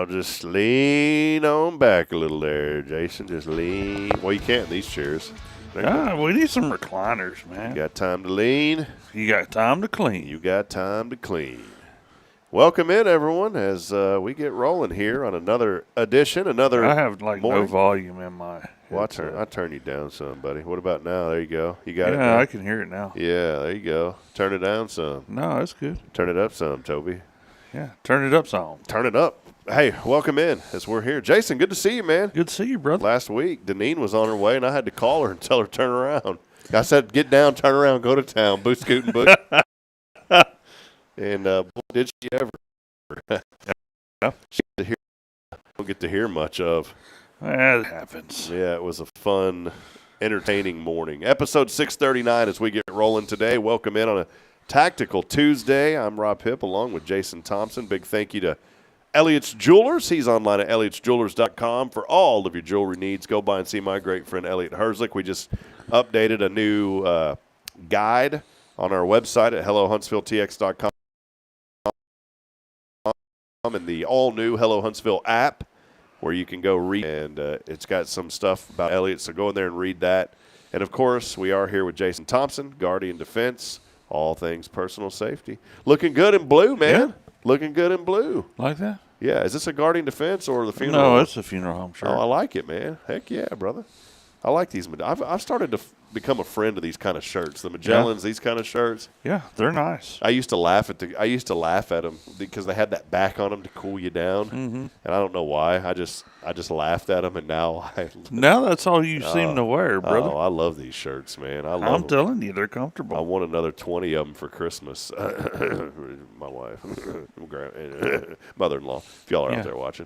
Now just lean on back a little there, Jason. Just lean. Well, you can't in these chairs. We need some recliners, man. You got time to lean. You got time to clean. You got time to clean. Welcome in, everyone, as we get rolling here on another edition, another I have like morning. no volume in my headset. I turn you down some, buddy. What about now? There you go. You got it Yeah, now? I can hear it now. Yeah, there you go. Turn it down some. No, that's good. Turn it up some, Toby. Yeah, turn it up some. Turn it up. Hey, welcome in as we're here. Jason, good to see you, man. Good to see you, brother. Last week, Deneen was on her way, and I had to call her and tell her to turn around. I said, get down, turn around, go to town, boot scooting bush. And boy, did she ever. She don't get to hear much of. That happens. Yeah, it was a fun, entertaining morning. Episode 639 as we get rolling today. Welcome in on a Tactical Tuesday. I'm Rob Hipp along with Jason Thompson. Big thank you to Elliott's Jewelers. He's online at elliotsjewelers.com for all of your jewelry needs. Go by and see my great friend Elliot Herzlich. We just updated a new guide on our website at hellohuntsvilletx.com and the all-new Hello Huntsville app where you can go read. And it's got some stuff about Elliot, so go in there and read that. And, of course, we are here with Jason Thompson, Guardian Defense, all things personal safety. Looking good in blue, man. Yeah. Looking good in blue. Like that? Yeah. Is this a Guardian Defense or the funeral? No, it's a funeral home shirt. Oh, I like it, man. Heck yeah, brother. I like these. I've started to become a friend of these kind of shirts. The Magellans, these kind of shirts. Yeah, they're nice. I used to laugh at them because they had that back on them to cool you down, and I don't know why. I just laughed at them, and now now that's all you seem to wear, brother. Oh, I love these shirts, man. I'm them. Telling you, they're comfortable. I want another 20 of them for Christmas. My wife, mother-in-law, if y'all are out there watching.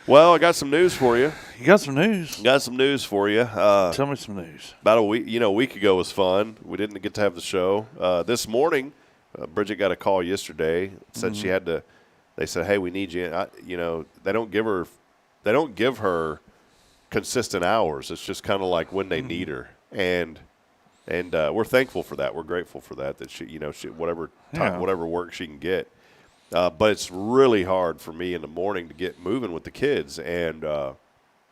Well, I got some news for you. You got some news? Got some news for you. Tell me some news. About a week ago was fun. We didn't get to have the show. This morning, Bridget got a call yesterday. Said she had to. They said, "Hey, we need you." They don't give her consistent hours. It's just kind of like when they need her, and we're thankful for that. We're grateful for that. That she whatever work she can get. But it's really hard for me in the morning to get moving with the kids, and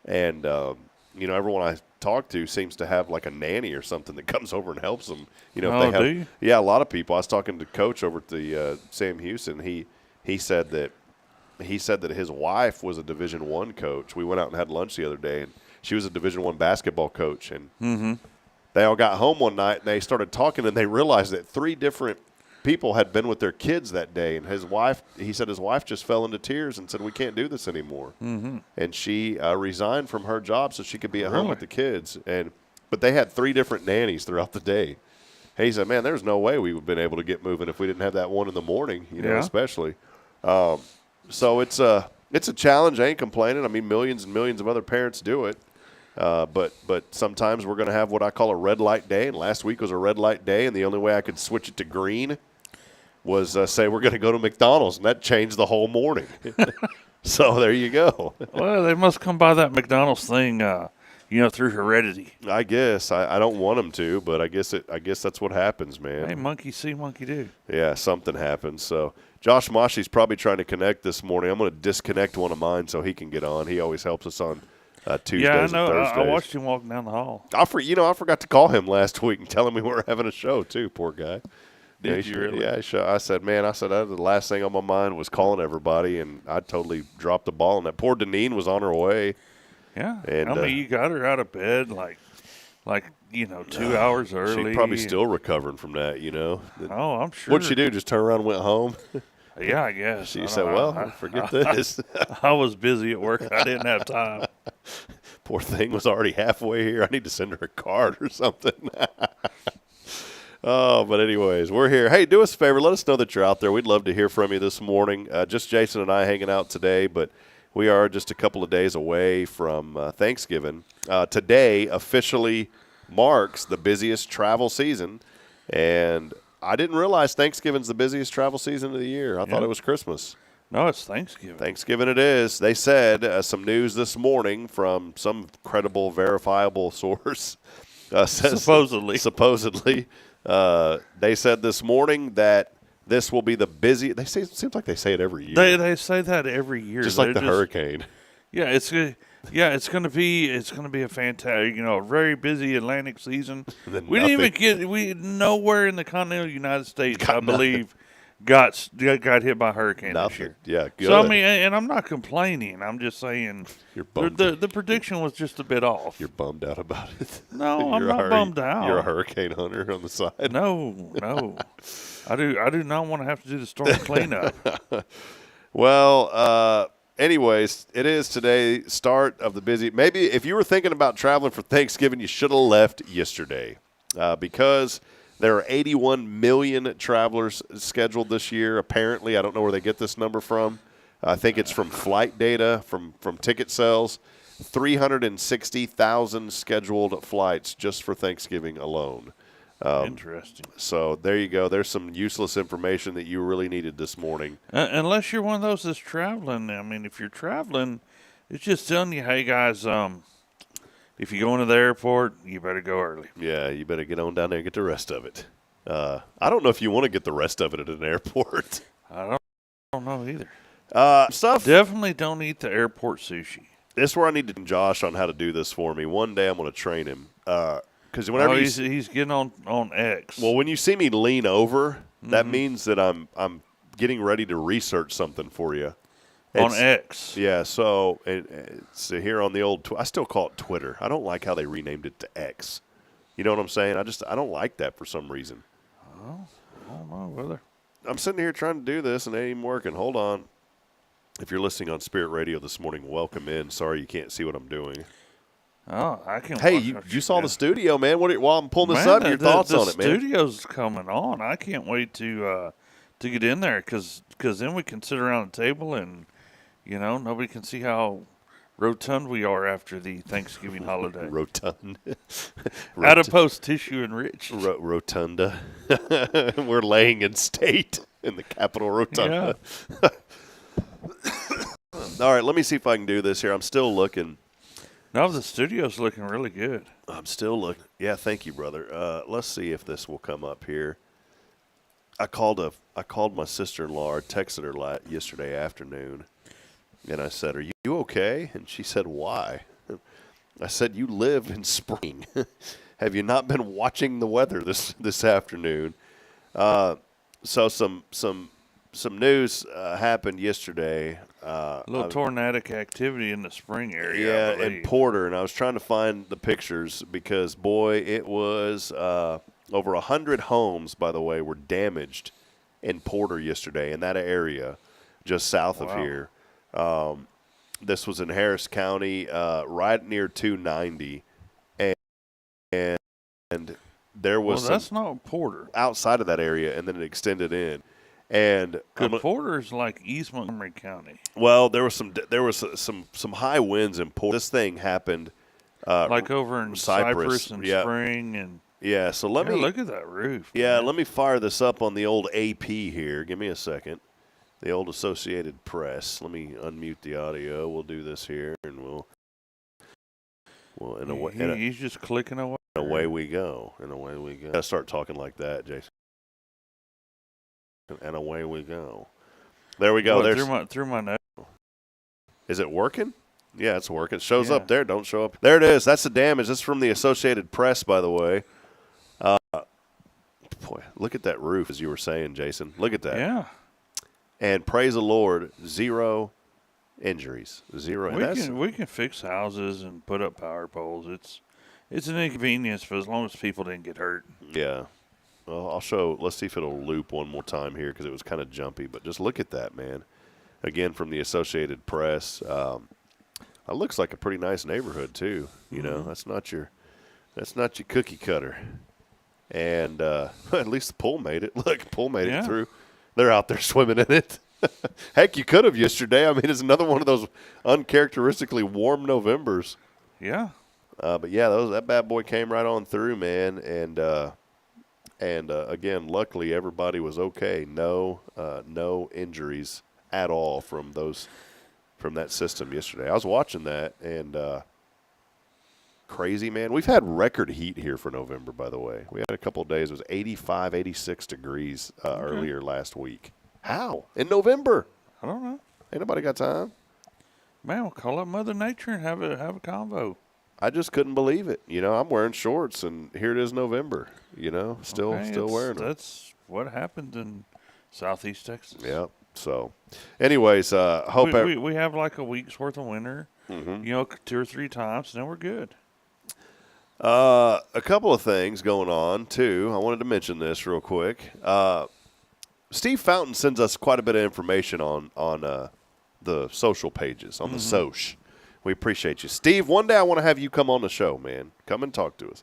everyone I talk to seems to have like a nanny or something that comes over and helps them. Do you? Yeah, a lot of people. I was talking to Coach over at the Sam Houston. He said that his wife was a Division I coach. We went out and had lunch the other day, and she was a Division I basketball coach. And they all got home one night and they started talking, and they realized that 3 different people had been with their kids that day, and he said his wife just fell into tears and said, "We can't do this anymore." And she resigned from her job so she could be at home with the kids. But they had 3 different nannies throughout the day. He said, "Man, there's no way we would have been able to get moving if we didn't have that one in the morning, especially." So it's a challenge. I ain't complaining. I mean, millions and millions of other parents do it. But sometimes we're going to have what I call a red light day, and last week was a red light day, and the only way I could switch it to green was say we're going to go to McDonald's, and that changed the whole morning. So there you go. Well, they must come by that McDonald's thing, through heredity. I guess I don't want them to, but I guess that's what happens, man. Hey, monkey see, monkey do. Yeah, something happens. So Josh Moshy's probably trying to connect this morning. I'm going to disconnect one of mine so he can get on. He always helps us on Tuesdays I know. and Thursdays. I watched him walking down the hall. I forgot to call him last week and tell him we were having a show too. Poor guy. Did you really? Yeah, I said, the last thing on my mind was calling everybody, and I totally dropped the ball on that. Poor Deneen was on her way. Yeah, and you got her out of bed like 2 hours early. She's probably still recovering from that, Oh, I'm sure. What'd she do? Just turn around and went home? Yeah, I guess. She said, forget this. I was busy at work. I didn't have time. Poor thing was already halfway here. I need to send her a card or something. Oh, but anyways, we're here. Hey, do us a favor. Let us know that you're out there. We'd love to hear from you this morning. Just Jason and I hanging out today, but we are just a couple of days away from Thanksgiving. Today officially marks the busiest travel season, and I didn't realize Thanksgiving's the busiest travel season of the year. I thought it was Christmas. No, it's Thanksgiving. Thanksgiving it is. They said some news this morning from some credible, verifiable source. Supposedly. They said this morning that This will be the busiest. They say it seems like they say it every year. They say that every year. Just like the hurricane. Yeah, it's gonna be a fantastic, a very busy Atlantic season. We didn't even get nowhere in the continental United States, I believe, got hit by a hurricane this year. Yeah, good. So I mean, and I'm not complaining. I'm just saying you're bummed. The prediction was just a bit off. You're bummed out about it. No, I'm not bummed out. You're a hurricane hunter on the side. No. I do not want to have to do the storm cleanup. Well, anyways, it is today, start of the busy. Maybe if you were thinking about traveling for Thanksgiving, you should have left yesterday because there are 81 million travelers scheduled this year. Apparently, I don't know where they get this number from. I think it's from flight data, from ticket sales. 360,000 scheduled flights just for Thanksgiving alone. Interesting. So there you go. There's some useless information that you really needed this morning. Unless you're one of those that's traveling. I mean, if you're traveling, it's just telling you, hey, guys, if you go into the airport, you better go early. Yeah, you better get on down there and get the rest of it. I don't know if you want to get the rest of it at an airport. I don't know either. Definitely don't eat the airport sushi. This is where I need to Josh on how to do this for me. One day I'm going to train him. Because whenever he's getting on X. Well, when you see me lean over, that means that I'm getting ready to research something for you. On X. Yeah, so it's here on the old I still call it Twitter. I don't like how they renamed it to X. You know what I'm saying? I don't like that for some reason. Oh, I don't know whether. I'm sitting here trying to do this and it ain't even working. Hold on. If you're listening on Spirit Radio this morning, welcome in. Sorry you can't see what I'm doing. Oh, I can. Hey, you saw the studio, man. While I'm pulling this up, your thoughts on it, man? The studio's coming on. I can't wait to get in there because then we can sit around the table and nobody can see how rotund we are after the Thanksgiving holiday. Rotund. Adipose tissue enriched. Rotunda. We're laying in state in the Capitol Rotunda. Yeah. All right, let me see if I can do this here. I'm still looking. No, the studio's looking really good. I'm still looking. Yeah, thank you, brother. Let's see if this will come up here. I called my sister-in-law. I texted her yesterday afternoon, and I said, "Are you okay?" And she said, "Why?" I said, "You live in spring. Have you not been watching the weather this afternoon?" So some news happened yesterday. A little tornadic activity in the spring area. Yeah, in Porter, and I was trying to find the pictures because, boy, it was over 100 homes, by the way, were damaged in Porter yesterday in that area just south of here. This was in Harris County, right near 290, and there was that's not Porter. Outside of that area, and then it extended in. And Porter's like East Montgomery County. Well, there was some high winds in Porter. This thing happened like over in Cypress and Spring and So let me look at that roof. Yeah, man. Let me fire this up on the old AP here. Give me a second. The old Associated Press. Let me unmute the audio. We'll do this here, and we'll he's just clicking away. And away we go. And away we go. Gotta start talking like that, Jason. And away we go. There we go. Through my nose. Is it working? Yeah, it's working. It shows up there. Don't show up. There it is. That's the damage. This is from the Associated Press, by the way. Boy, look at that roof, as you were saying, Jason. Look at that. Yeah. And praise the Lord, 0 injuries. 0. We can fix houses and put up power poles. It's an inconvenience for as long as people didn't get hurt. Yeah. Well, I'll show. Let's see if it'll loop one more time here because it was kind of jumpy. But just look at that, man. Again, from the Associated Press. It looks like a pretty nice neighborhood too. You know, that's not your cookie cutter. And at least the pool made it. Look, pool made it through. They're out there swimming in it. Heck, you could have yesterday. I mean, it's another one of those uncharacteristically warm Novembers. Yeah. But yeah, that bad boy came right on through, man. And again, luckily everybody was okay. No injuries at all from that system yesterday. I was watching that, and crazy, man. We've had record heat here for November, by the way. We had a couple of days. It was 85, 86 degrees earlier last week. How? In November? I don't know. Ain't nobody got time. Man, we'll call up Mother Nature and have a convo. I just couldn't believe it. You know, I'm wearing shorts, and here it is November. You know, still wearing them. That's what happened in Southeast Texas. Yep. So, anyways, hope we have like a week's worth of winter. Mm-hmm. You know, 2 or 3 times, and then we're good. A couple of things going on too. I wanted to mention this real quick. Steve Fountain sends us quite a bit of information on the social pages, on the Soch. We appreciate you. Steve, one day I want to have you come on the show, man. Come and talk to us.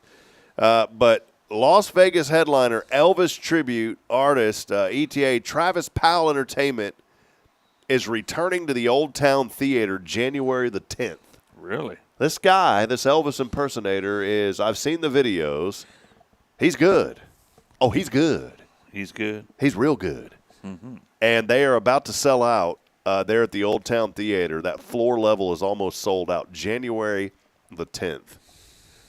But Las Vegas headliner, Elvis tribute artist, ETA, Travis Powell Entertainment, is returning to the Old Town Theater January the 10th. Really? This guy, this Elvis impersonator, I've seen the videos. He's good. Oh, he's good. He's good. He's real good. Mm-hmm. And they are about to sell out there at the Old Town Theater. That floor level is almost sold out January the 10th.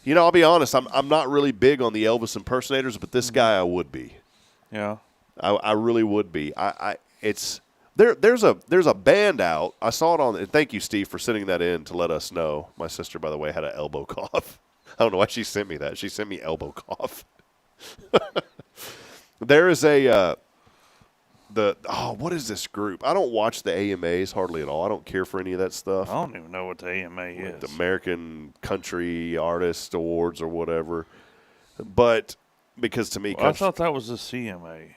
You know, I'll be honest, I'm not really big on the Elvis impersonators, but this guy I would be. Yeah. I really would be. There's a band out. I saw it on, and thank you, Steve, for sending that in to let us know. My sister, by the way, had an elbow cough. I don't know why she sent me that. She sent me elbow cough. There is what is this group? I don't watch the AMAs hardly at all. I don't care for any of that stuff. I don't even know what the AMA is. The American Country Artist Awards or whatever. But because to me, I thought that was the CMA.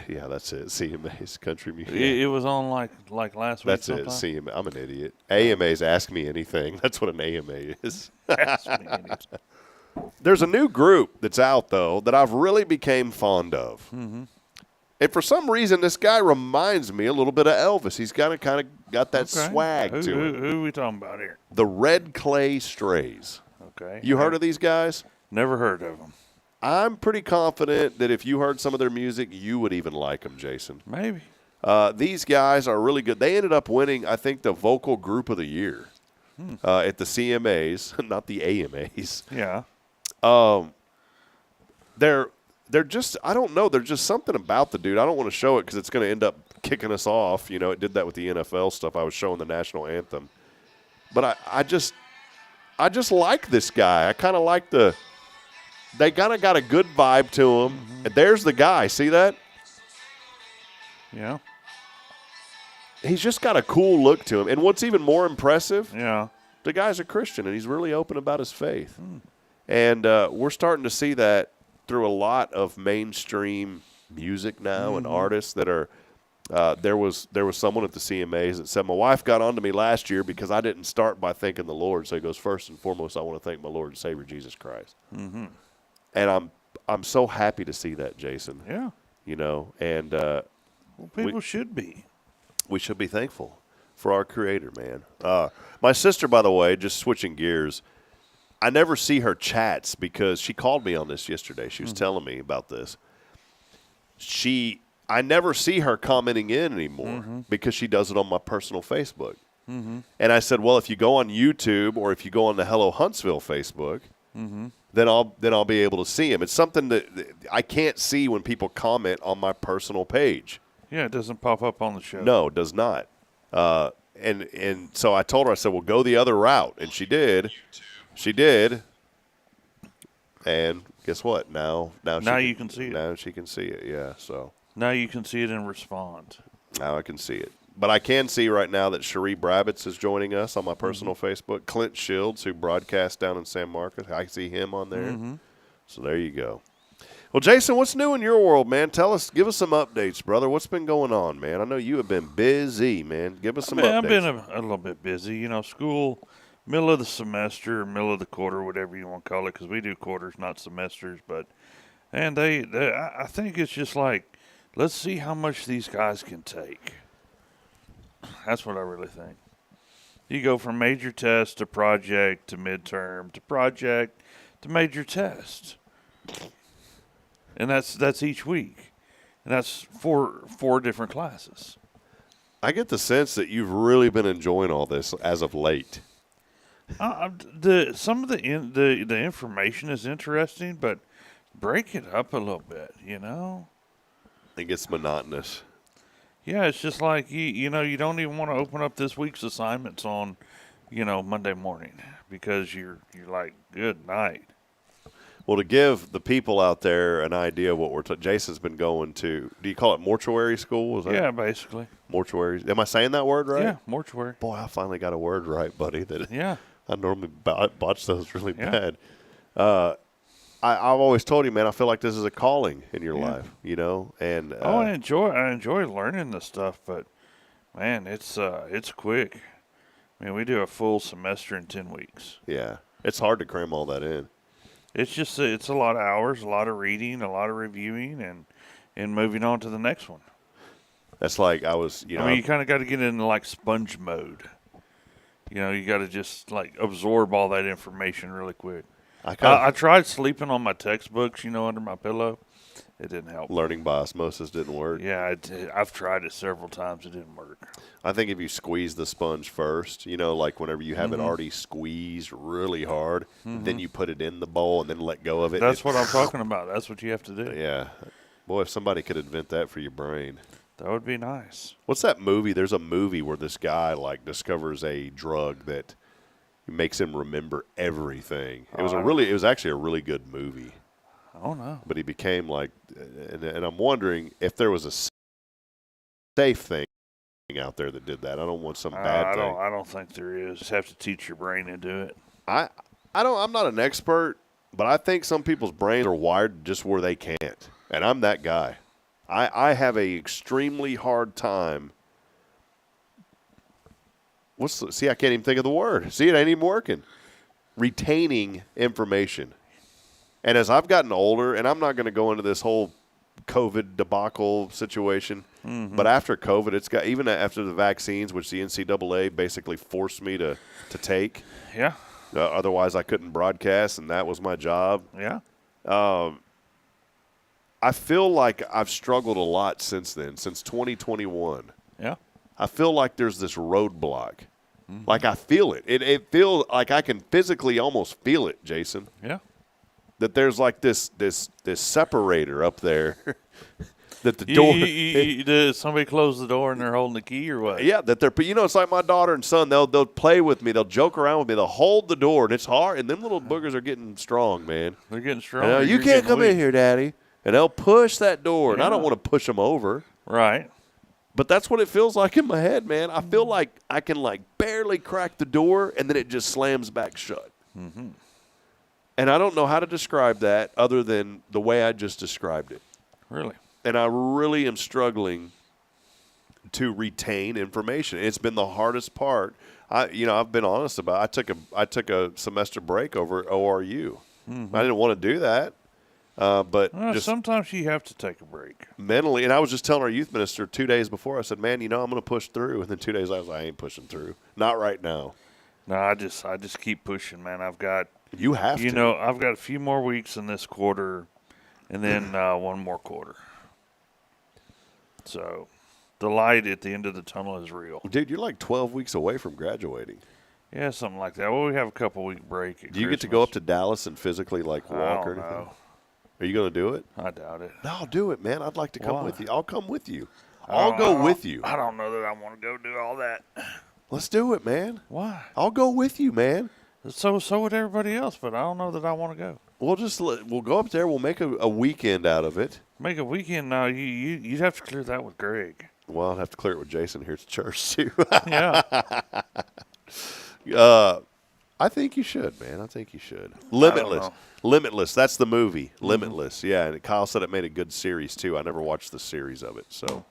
Yeah, that's it. CMA's Country Music. It was on like last week. That's sometime? It. CMA. I'm an idiot. AMA's Ask Me Anything. That's what an AMA is. Ask Me Anything. There's a new group that's out, though, that I've really became fond of. Mm-hmm. And for some reason, this guy reminds me a little bit of Elvis. He's kind of got that swag to him. Who are we talking about here? The Red Clay Strays. Okay. You heard of these guys? Never heard of them. I'm pretty confident that if you heard some of their music, you would even like them, Jason. Maybe. These guys are really good. They ended up winning, I think, the Vocal Group of the Year at the CMAs, not the AMAs. Yeah. They're just, I don't know, there's just something about the dude. I don't want to show it because it's going to end up kicking us off. You know, it did that with the NFL stuff. I was showing the national anthem. But I just like this guy. I kind of like they kind of got a good vibe to him. Mm-hmm. And there's the guy. See that? Yeah. He's just got a cool look to him. And what's even more impressive, the guy's a Christian, and he's really open about his faith. And we're starting to see that through a lot of mainstream music now and artists that are there was someone at the CMAs that said, my wife got onto me last year because I didn't start by thanking the Lord. So he goes, first and foremost, I want to thank my Lord and Savior Jesus Christ. Mm-hmm. And I'm so happy to see that, Jason. Yeah. You know, and people should be. We should be thankful for our Creator, man. My sister, by the way, just switching gears, I never see her chats because she called me on this yesterday. She was telling me about this. I never see her commenting in anymore because she does it on my personal Facebook. Mm-hmm. And I said, well, if you go on YouTube or if you go on the Hello Huntsville Facebook, then I'll be able to see him. It's something that I can't see when people comment on my personal page. Yeah, it doesn't pop up on the show. No, it does not. And so I told her, I said, well, go the other route. And she did. She did. And guess what? Now you can see it. Now she can see it, yeah. So now you can see it and respond. Now I can see it. But I can see right now that Cherie Brabbitts is joining us on my personal Facebook. Clint Shields, who broadcasts down in San Marcos, I see him on there. So there you go. Well, Jason, what's new in your world, man? Give us some updates, brother. What's been going on, man? I know you have been busy, man. Give us some updates. I've been a little bit busy. You know, school, middle of the semester, middle of the quarter, whatever you want to call it, because we do quarters, not semesters. And I think it's just like, let's see how much these guys can take. That's what I really think. You go from major test to project to midterm to project to major test. And that's each week. And that's four different classes. I get the sense that you've really been enjoying all this as of late. Some of the information is interesting, but break it up a little bit, you know? It gets monotonous. Yeah, it's just like you don't even want to open up this week's assignments on, Monday morning because you're like, good night. Well, to give the people out there an idea of what Jason's been going to, do you call it mortuary school? Is that Yeah, basically. mortuary? Am I saying that word right? Yeah, mortuary. Boy, I finally got a word right, buddy. Yeah. I normally botch those really Yeah. bad. I've always told you, man, I feel like this is a calling in your life, And I enjoy learning this stuff, but man, it's quick. I mean, we do a full semester in 10 weeks. yeah, it's hard to cram all that in. It's just it's a lot of hours, a lot of reading, a lot of reviewing, and moving on to the next one. That's like I mean, you kind of got to get into like sponge mode. You got to just like absorb all that information really quick. I tried sleeping on my textbooks, under my pillow. It didn't help. Learning by osmosis didn't work. Yeah, I've tried it several times. It didn't work. I think if you squeeze the sponge first, like whenever you have it already squeezed really hard, then you put it in the bowl and then let go of it. That's what I'm talking about. That's what you have to do. Yeah. Boy, if somebody could invent that for your brain. That would be nice. What's that movie? There's a movie where this guy discovers a drug that makes him remember everything. It was actually a really good movie. Oh no! But he became and I'm wondering if there was a safe thing out there that did that. I don't want some bad thing. I don't think there is. Just have to teach your brain to do it. I'm not an expert, but I think some people's brains are wired just where they can't, and I'm that guy. I have a extremely hard time. See, I can't even think of the word. See, it ain't even working. Retaining information. And as I've gotten older, and I'm not going to go into this whole COVID debacle situation, but after COVID, even after the vaccines, which the NCAA basically forced me to take. Yeah. Otherwise, I couldn't broadcast, and that was my job. Yeah. I feel like I've struggled a lot since then, since 2021. Yeah. I feel like there's this roadblock. Like I feel it. It feels like I can physically almost feel it, Jason. Yeah. That there's like this separator up there. That the door. Did somebody close the door and they're holding the key or what? Yeah, that they're. It's like my daughter and son. They'll play with me. They'll joke around with me. They'll hold the door, and it's hard. And them little boogers are getting strong, man. They're getting strong. You can't come in here, Daddy. And they'll push that door, and I don't want to push them over. Right. But that's what it feels like in my head, man. I feel like I can barely crack the door, and then it just slams back shut. Mm-hmm. And I don't know how to describe that other than the way I just described it. Really? And I really am struggling to retain information. It's been the hardest part. I've been honest about it. I took a semester break over ORU. Mm-hmm. I didn't want to do that. But just sometimes you have to take a break mentally. And I was just telling our youth minister 2 days before, I said, man, I'm going to push through. And then 2 days I was like, I ain't pushing through. Not right now. No, I just keep pushing, man. You have to. I've got a few more weeks in this quarter and then one more quarter. So the light at the end of the tunnel is real. Dude, you're like 12 weeks away from graduating. Yeah, something like that. Well, we have a couple-week break. Do you get to go up to Dallas and physically walk or anything? Know. Are you going to do it? I doubt it. No, I'll do it, man. I'd like to come with you. I'll come with you. I'll go with you. I don't know that I want to go do all that. Let's do it, man. Why? I'll go with you, man. So would everybody else, but I don't know that I want to go. We'll go up there. We'll make a weekend out of it. Make a weekend? No, you'd have to clear that with Greg. Well, I'd have to clear it with Jason here at church, too. Yeah. I think you should, man. I think you should. Limitless. That's the movie. Limitless. Yeah, and Kyle said it made a good series, too. I never watched the series of it. So,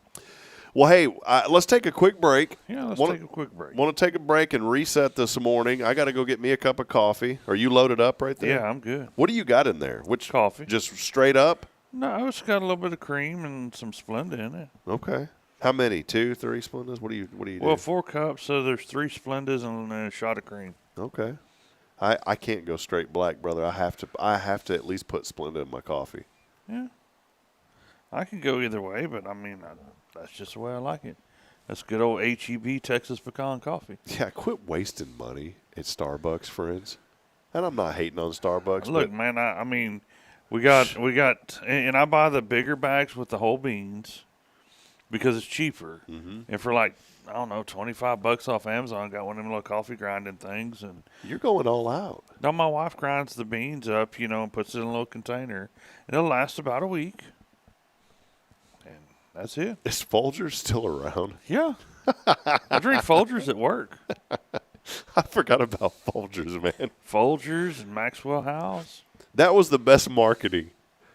well, hey, let's take a quick break. Yeah, let's take a quick break. Want to take a break and reset this morning. I got to go get me a cup of coffee. Are you loaded up right there? Yeah, I'm good. What do you got in there? Which coffee? Just straight up? No, it's got a little bit of cream and some Splenda in it. Okay. How many? 2, 3 Splendas? What do you do? Well, 4 cups, so there's 3 Splendas and a shot of cream. Okay. I can't go straight black, brother. I have to at least put Splenda in my coffee. Yeah. I can go either way, but I mean, that's just the way I like it. That's good old HEB Texas pecan coffee. Yeah, quit wasting money It's Starbucks, friends. And I'm not hating on Starbucks. Look, man, I mean, we got, and I buy the bigger bags with the whole beans because it's cheaper. Mm-hmm. And for like, I don't know, $25 off Amazon, got one of them little coffee grinding things. And you're going all out. No, my wife grinds the beans up, and puts it in a little container. And it'll last about a week. And that's it. Is Folgers still around? Yeah. I drink Folgers at work. I forgot about Folgers, man. Folgers and Maxwell House. That was the best marketing.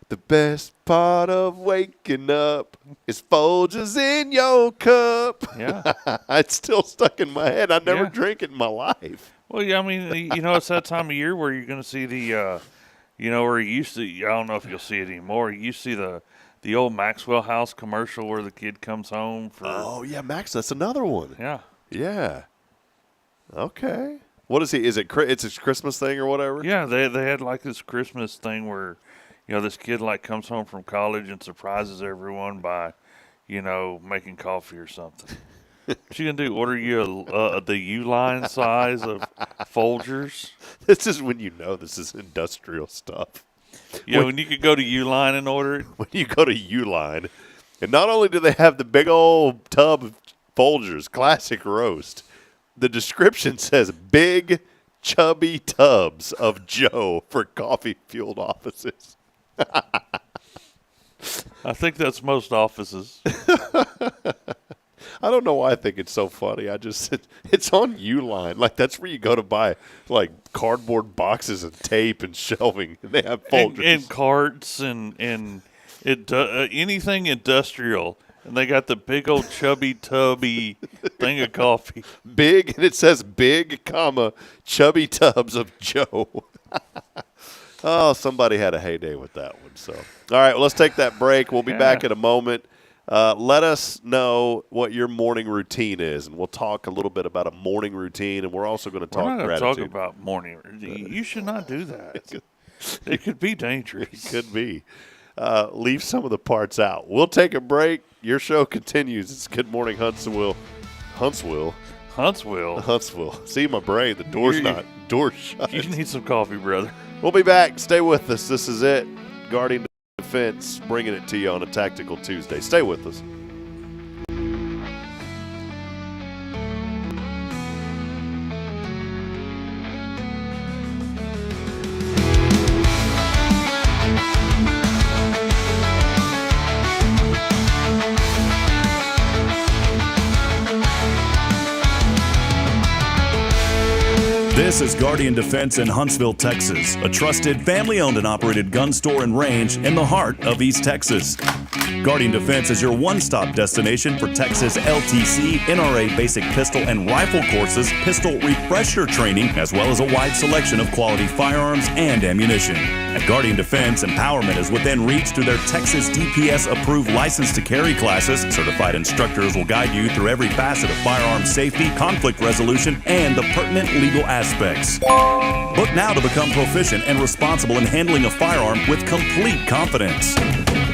The best part of waking up is Folgers in your cup. Yeah. It's still stuck in my head. I never drank it in my life. Well, yeah, I mean, it's that time of year where you're going to see the, where you used to, I don't know if you'll see it anymore. You see the old Maxwell House commercial where the kid comes home for. Oh, yeah, Max, that's another one. Yeah. Yeah. Okay. What is he? Is it? It's a Christmas thing or whatever? Yeah, they had like this Christmas thing where, this kid like comes home from college and surprises everyone by, making coffee or something. What you gonna do? Order you the U-line size of Folgers? This is when this is industrial stuff. Yeah, when you could go to U-line and order it. When you go to U-line, and not only do they have the big old tub of Folgers, classic roast, the description says big, chubby tubs of Joe for coffee-fueled offices. I think that's most offices. I don't know why I think it's so funny. It's on U-Line. Like, that's where you go to buy, like, cardboard boxes and tape and shelving. And they have Folgers. And carts and anything industrial. And they got the big old chubby tubby thing of coffee. Big, and it says big, chubby tubs of Joe. Oh, somebody had a heyday with that one. So, all right, well, let's take that break. We'll be back in a moment. Let us know what your morning routine is, and we'll talk a little bit about a morning routine, and we're also going to talk gratitude. We're not going to talk about morning routine. You should not do that. It could be dangerous. It could be. Leave some of the parts out. We'll take a break. Your show continues. It's Good Morning Huntsville. Huntsville. See, my brain. The door's shut. You need some coffee, brother. We'll be back. Stay with us. This is it. Guardian Defense, bringing it to you on a Tactical Tuesday. Stay with us. This is Guardian Defense in Huntsville, Texas, a trusted, family-owned and operated gun store and range in the heart of East Texas. Guardian Defense is your one-stop destination for Texas LTC, NRA basic pistol and rifle courses, pistol refresher training, as well as a wide selection of quality firearms and ammunition. At Guardian Defense, empowerment is within reach through their Texas DPS-approved license to carry classes. Certified instructors will guide you through every facet of firearm safety, conflict resolution, and the pertinent legal aspects. Book now to become proficient and responsible in handling a firearm with complete confidence.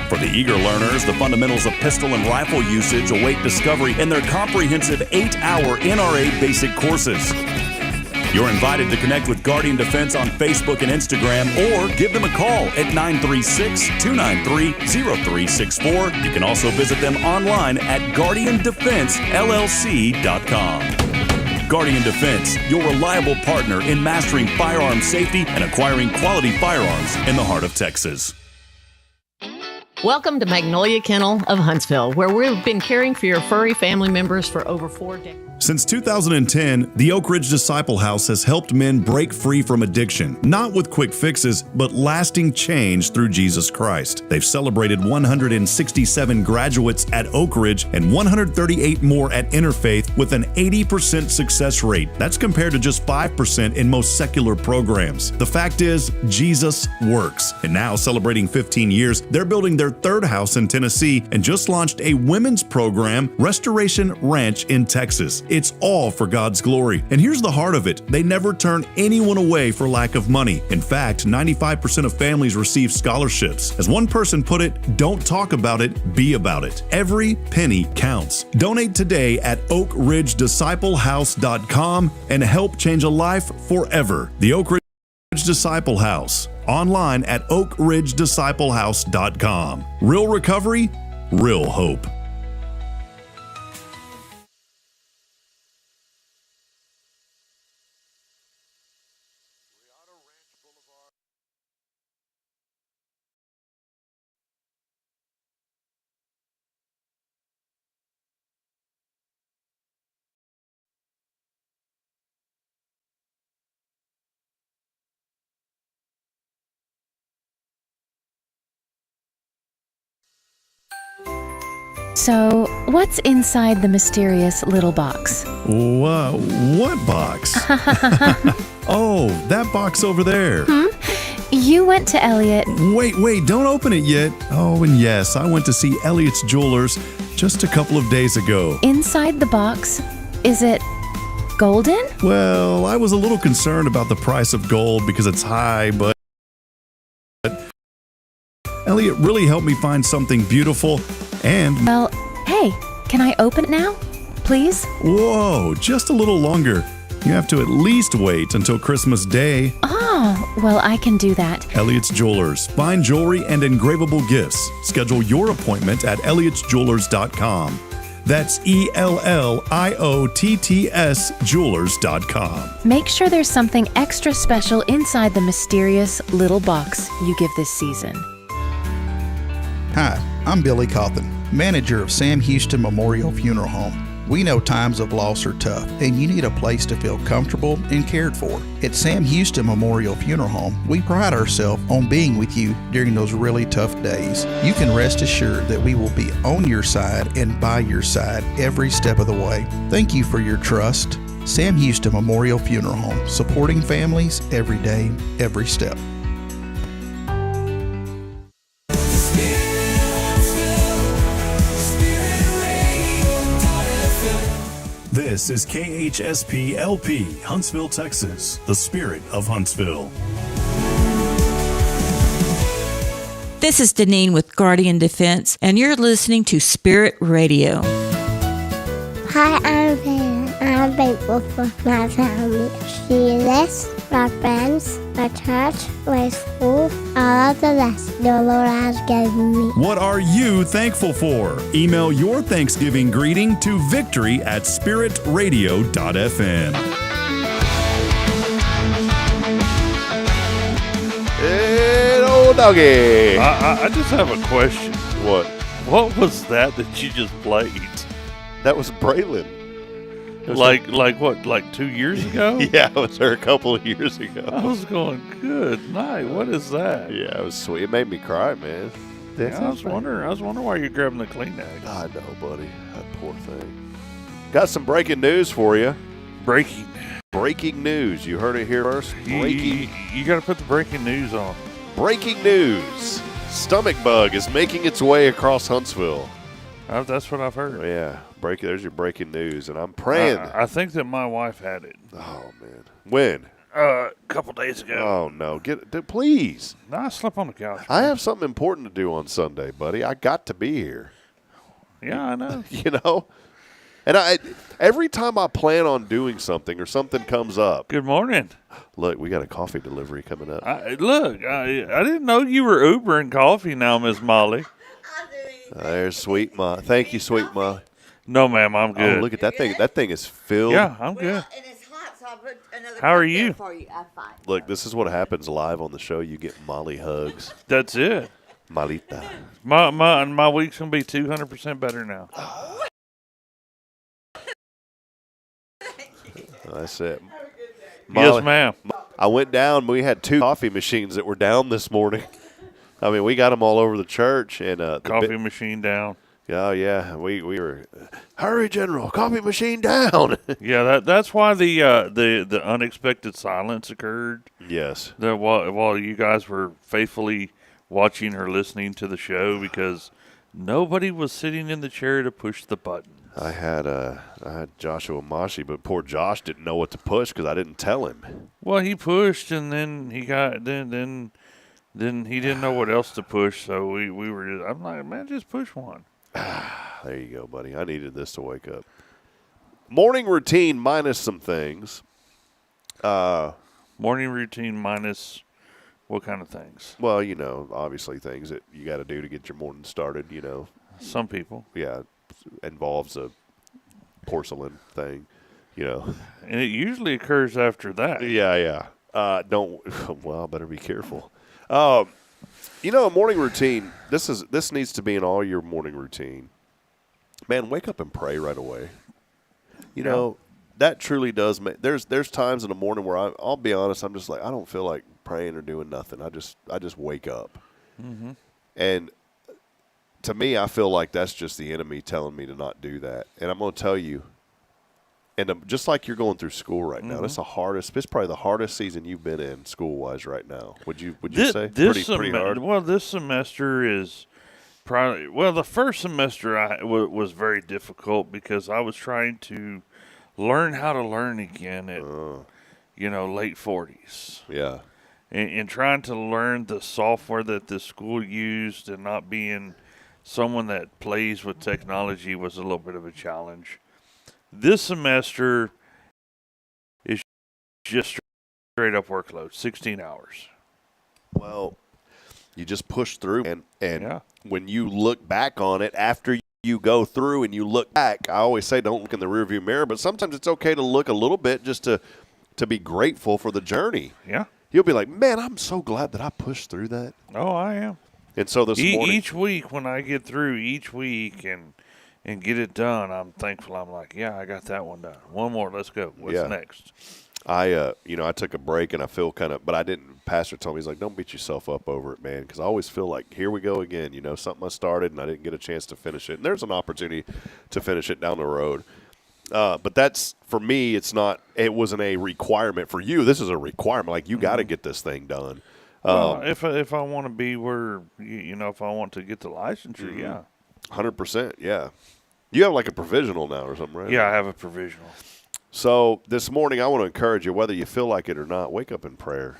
For the eager learners, the fundamentals of pistol and rifle usage await discovery in their comprehensive 8-hour NRA basic courses. You're invited to connect with Guardian Defense on Facebook and Instagram, or give them a call at 936-293-0364. You can also visit them online at guardiandefensellc.com. Guardian Defense, your reliable partner in mastering firearm safety and acquiring quality firearms in the heart of Texas. Welcome to Magnolia Kennel of Huntsville, where we've been caring for your furry family members for over 4 decades. Since 2010, the Oak Ridge Disciple House has helped men break free from addiction, not with quick fixes, but lasting change through Jesus Christ. They've celebrated 167 graduates at Oak Ridge and 138 more at Interfaith with an 80% success rate. That's compared to just 5% in most secular programs. The fact is, Jesus works. And now, celebrating 15 years, they're building their their third house in Tennessee and just launched a women's program, Restoration Ranch in Texas. It's all for God's glory. And here's the heart of it. They never turn anyone away for lack of money. In fact, 95% of families receive scholarships. As one person put it, don't talk about it, be about it. Every penny counts. Donate today at oakridgedisciplehouse.com and help change a life forever. The Oak Ridge Disciple House. Online at oakridgedisciplehouse.com. Real recovery, real hope. So, what's inside the mysterious little box? What box? Oh, that box over there. You went to Elliot. Wait, don't open it yet. Oh, and yes, I went to see Elliot's Jewelers just a couple of days ago. Inside the box, is it golden? Well, I was a little concerned about the price of gold because it's high, but Elliot really helped me find something beautiful and... Well, hey, can I open it now? Please? Whoa, just a little longer. You have to at least wait until Christmas Day. Oh, well, I can do that. Elliot's Jewelers. Fine jewelry and engravable gifts. Schedule your appointment at elliotsjewelers.com. That's ELLIOTTS Jewelers.com. Make sure there's something extra special inside the mysterious little box you give this season. Hi, I'm Billy Cawthon, manager of Sam Houston Memorial Funeral Home. We know times of loss are tough, and you need a place to feel comfortable and cared for. At Sam Houston Memorial Funeral Home, we pride ourselves on being with you during those really tough days. You can rest assured that we will be on your side and by your side every step of the way. Thank you for your trust. Sam Houston Memorial Funeral Home, supporting families every day, every step. This is KHSP LP, Huntsville, Texas, the spirit of Huntsville. This is Deneen with Guardian Defense, and you're listening to Spirit Radio. Hi, I'm Vanna. I'm thankful for my family, Jesus, my friends, my church, my school, all of the lessons the Lord has given me. What are you thankful for? Email your Thanksgiving greeting to victory@spiritradio.fm. Hey, old doggy. I just have a question. What? What was that you just played? That was Braylon. Like what? Like 2 years ago? Yeah, I was there a couple of years ago. I was going, good night. What is that? Yeah, it was sweet. It made me cry, man. Yeah, I was wondering why you're grabbing the Kleenex. I know, buddy. That poor thing. Got some breaking news for you. Breaking news. You heard it here first. You got to put the breaking news on. Breaking news. Stomach bug is making its way across Huntsville. That's what I've heard. Yeah, there's your breaking news, and I'm praying. I think that my wife had it. Oh man, when? A couple days ago. Oh no, please. No, I slept on the couch. I have something important to do on Sunday, buddy. I got to be here. Yeah, I know. You know, and every time I plan on doing something or something comes up. Good morning. Look, we got a coffee delivery coming up. I didn't know you were Ubering coffee now, Miss Molly. There's Sweet Ma. Thank you, Sweet Ma. No, ma'am, I'm good. Oh, look at that thing. That thing is filled. Yeah, I'm good. And it's hot, so I'll put another How are cup there you? for you. I'm fine. Look, this is what happens live on the show. You get Molly hugs. That's it. Malita. My week's gonna be 200% better now. That's it. Yes, ma'am. I went down. We had 2 coffee machines that were down this morning. I mean, we got them all over the church. And coffee machine down. Oh, yeah. We were, hurry, General, coffee machine down. Yeah, that's why the unexpected silence occurred. Yes. While you guys were faithfully watching or listening to the show because nobody was sitting in the chair to push the button. I had Joshua Mashi, but poor Josh didn't know what to push because I didn't tell him. Well, he pushed, and then he got then he didn't know what else to push. So we were just, I'm like, man, just push one. There you go, buddy. I needed this to wake up. Morning routine minus some things. Morning routine minus what kind of things? Well, obviously things that you got to do to get your morning started. Some people. Yeah, involves a porcelain thing. And it usually occurs after that. Yeah. Don't. Well, I better be careful. A morning routine. This needs to be in all your morning routine. Man, wake up and pray right away. That truly does make. There's times in the morning where I'll be honest. I'm just like, I don't feel like praying or doing nothing. I just wake up. Mm-hmm. And to me, I feel like that's just the enemy telling me to not do that. And I'm going to tell you. And just like you're going through school right now, that's it's probably the hardest season you've been in school-wise right now. Would you say? Pretty hard? Well, this semester is probably, the first semester was very difficult because I was trying to learn how to learn again at, late 40s. Yeah. And trying to learn the software that the school used and not being someone that plays with technology was a little bit of a challenge. This semester is just straight up workload, 16 hours. Well, you just push through, and when you look back on it after you go through and you look back, I always say don't look in the rearview mirror, but sometimes it's okay to look a little bit just to be grateful for the journey. Yeah. You'll be like, man, I'm so glad that I pushed through that. Oh, I am. And so this morning. Each week when I get through each week and get it done, I'm thankful. I'm like, yeah, I got that one done. One more, let's go. What's next? I took a break and I feel but I didn't. Pastor told me, he's like, don't beat yourself up over it, man, because I always feel like, here we go again. Something I started and I didn't get a chance to finish it. And there's an opportunity to finish it down the road. But that's, for me, it wasn't a requirement. For you, this is a requirement. Like, you got to get this thing done. Well, if I want to be where, if I want to get the licensure, yeah. 100%, yeah. You have like a provisional now or something, right? Yeah, I have a provisional. So this morning I want to encourage you, whether you feel like it or not, wake up in prayer.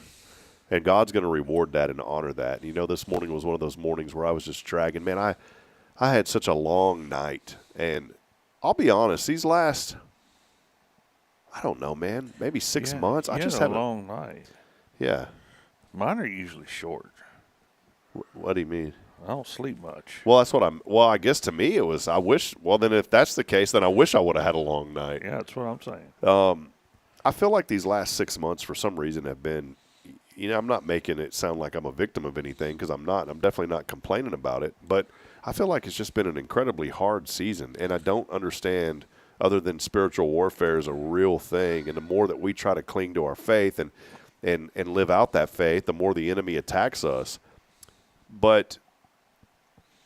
And God's going to reward that and honor that. This morning was one of those mornings where I was just dragging. Man, I had such a long night. And I'll be honest, these last, I don't know, man, maybe 6 months. I just had a long night. Yeah. Mine are usually short. What do you mean? I don't sleep much. Well, that's what I guess to me it was, then if that's the case, then I wish I would have had a long night. Yeah, that's what I'm saying. I feel like these last 6 months for some reason have been, I'm not making it sound like I'm a victim of anything because I'm not. I'm definitely not complaining about it. But I feel like it's just been an incredibly hard season, and I don't understand other than spiritual warfare is a real thing. And the more that we try to cling to our faith and live out that faith, the more the enemy attacks us. But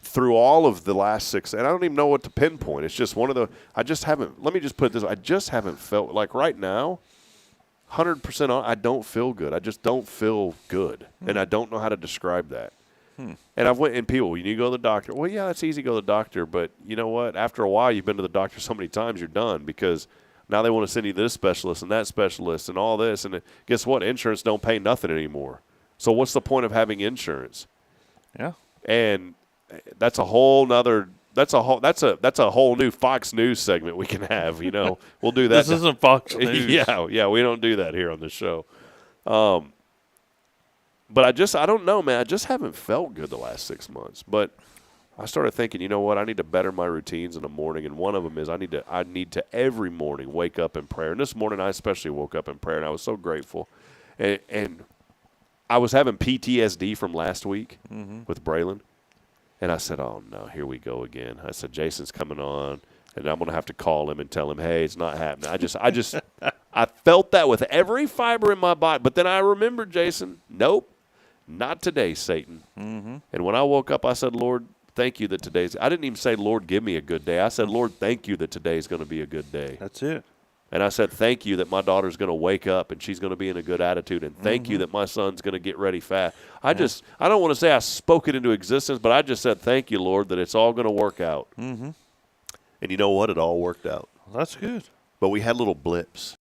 through all of the last 6, and I don't even know what to pinpoint. It's just let me just put it this way. I just haven't felt, like right now, 100% on, I don't feel good. I just don't feel good. And I don't know how to describe that. And I've went, and people, you need to go to the doctor. Well, yeah, it's easy to go to the doctor, but you know what? After a while, you've been to the doctor so many times, you're done because now they want to send you to this specialist and that specialist and all this. And guess what? Insurance don't pay nothing anymore. So what's the point of having insurance? Yeah. And that's a whole nother. That's a whole new Fox News segment we can have. We'll do that. This isn't Fox News. Yeah, we don't do that here on the show. But I don't know, man. I just haven't felt good the last 6 months. But I started thinking, you know what? I need to better my routines in the morning, and one of them is I need to every morning wake up in prayer. And this morning I especially woke up in prayer, and I was so grateful. And I was having PTSD from last week with Braylon. And I said, oh, no, here we go again. I said, Jason's coming on, and I'm going to have to call him and tell him, hey, it's not happening. I felt that with every fiber in my body. But then I remembered, Jason, nope, not today, Satan. Mm-hmm. And when I woke up, I said, Lord, thank you that today's – I didn't even say, Lord, give me a good day. I said, Lord, thank you that today is going to be a good day. That's it. And I said, thank you that my daughter's going to wake up and she's going to be in a good attitude. And thank you that my son's going to get ready fast. I don't want to say I spoke it into existence, but I just said, thank you, Lord, that it's all going to work out. Mm-hmm. And you know what? It all worked out. Well, that's good. But we had little blips.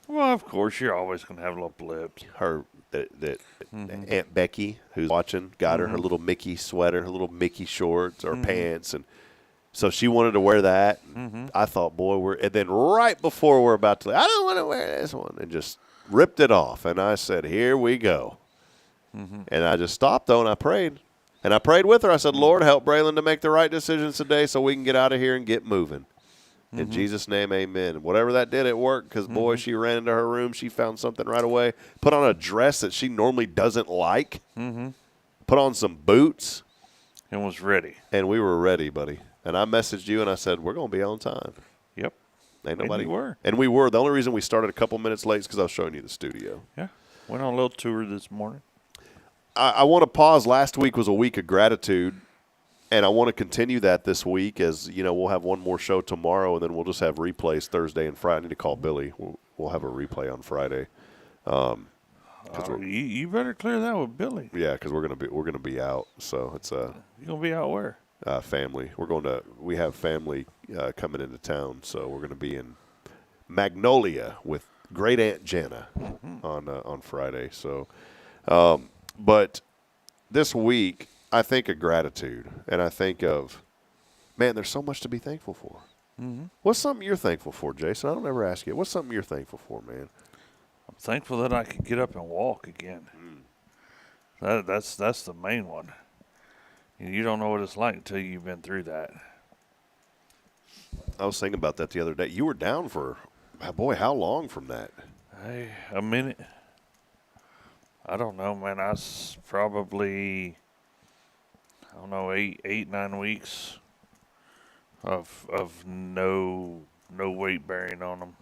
Well, of course, you're always going to have little blips. Aunt Becky, who's watching, got her little Mickey sweater, her little Mickey shorts or pants, and so she wanted to wear that. I thought, boy, and then right before we're about to, I don't want to wear this one, and just ripped it off. And I said, here we go. And I just stopped, though, and I prayed. And I prayed with her. I said, Lord, help Braylon to make the right decisions today so we can get out of here and get moving. In Jesus' name, amen. Whatever that did, it worked because, boy, she ran into her room. She found something right away. Put on a dress that she normally doesn't like. Put on some boots. And was ready. And we were ready, buddy. And I messaged you, and I said, we're going to be on time. Yep. Ain't nobody. And we were. And we were. The only reason we started a couple minutes late is because I was showing you the studio. Yeah. Went on a little tour this morning. I want to pause. Last week was a week of gratitude, and I want to continue that this week as, you know, we'll have one more show tomorrow, and then we'll just have replays Thursday and Friday. I need to call Billy. We'll have a replay on Friday. You better clear that with Billy. Yeah, because we're gonna be out. So it's You're going to be out where? Family. We have family coming into town, so we're going to be in Magnolia with Great Aunt Jana on Friday. So, but this week I think of gratitude, and I think of, man, there's so much to be thankful for. What's something you're thankful for, Jason? I don't ever ask you. What's something you're thankful for, man? I'm thankful that I can get up and walk again. That's the main one. You don't know what it's like until you've been through that. I was thinking about that the other day. You were down for, boy, how long from that? Hey, a minute. I don't know, man. I was probably, 9 weeks of no weight bearing on them.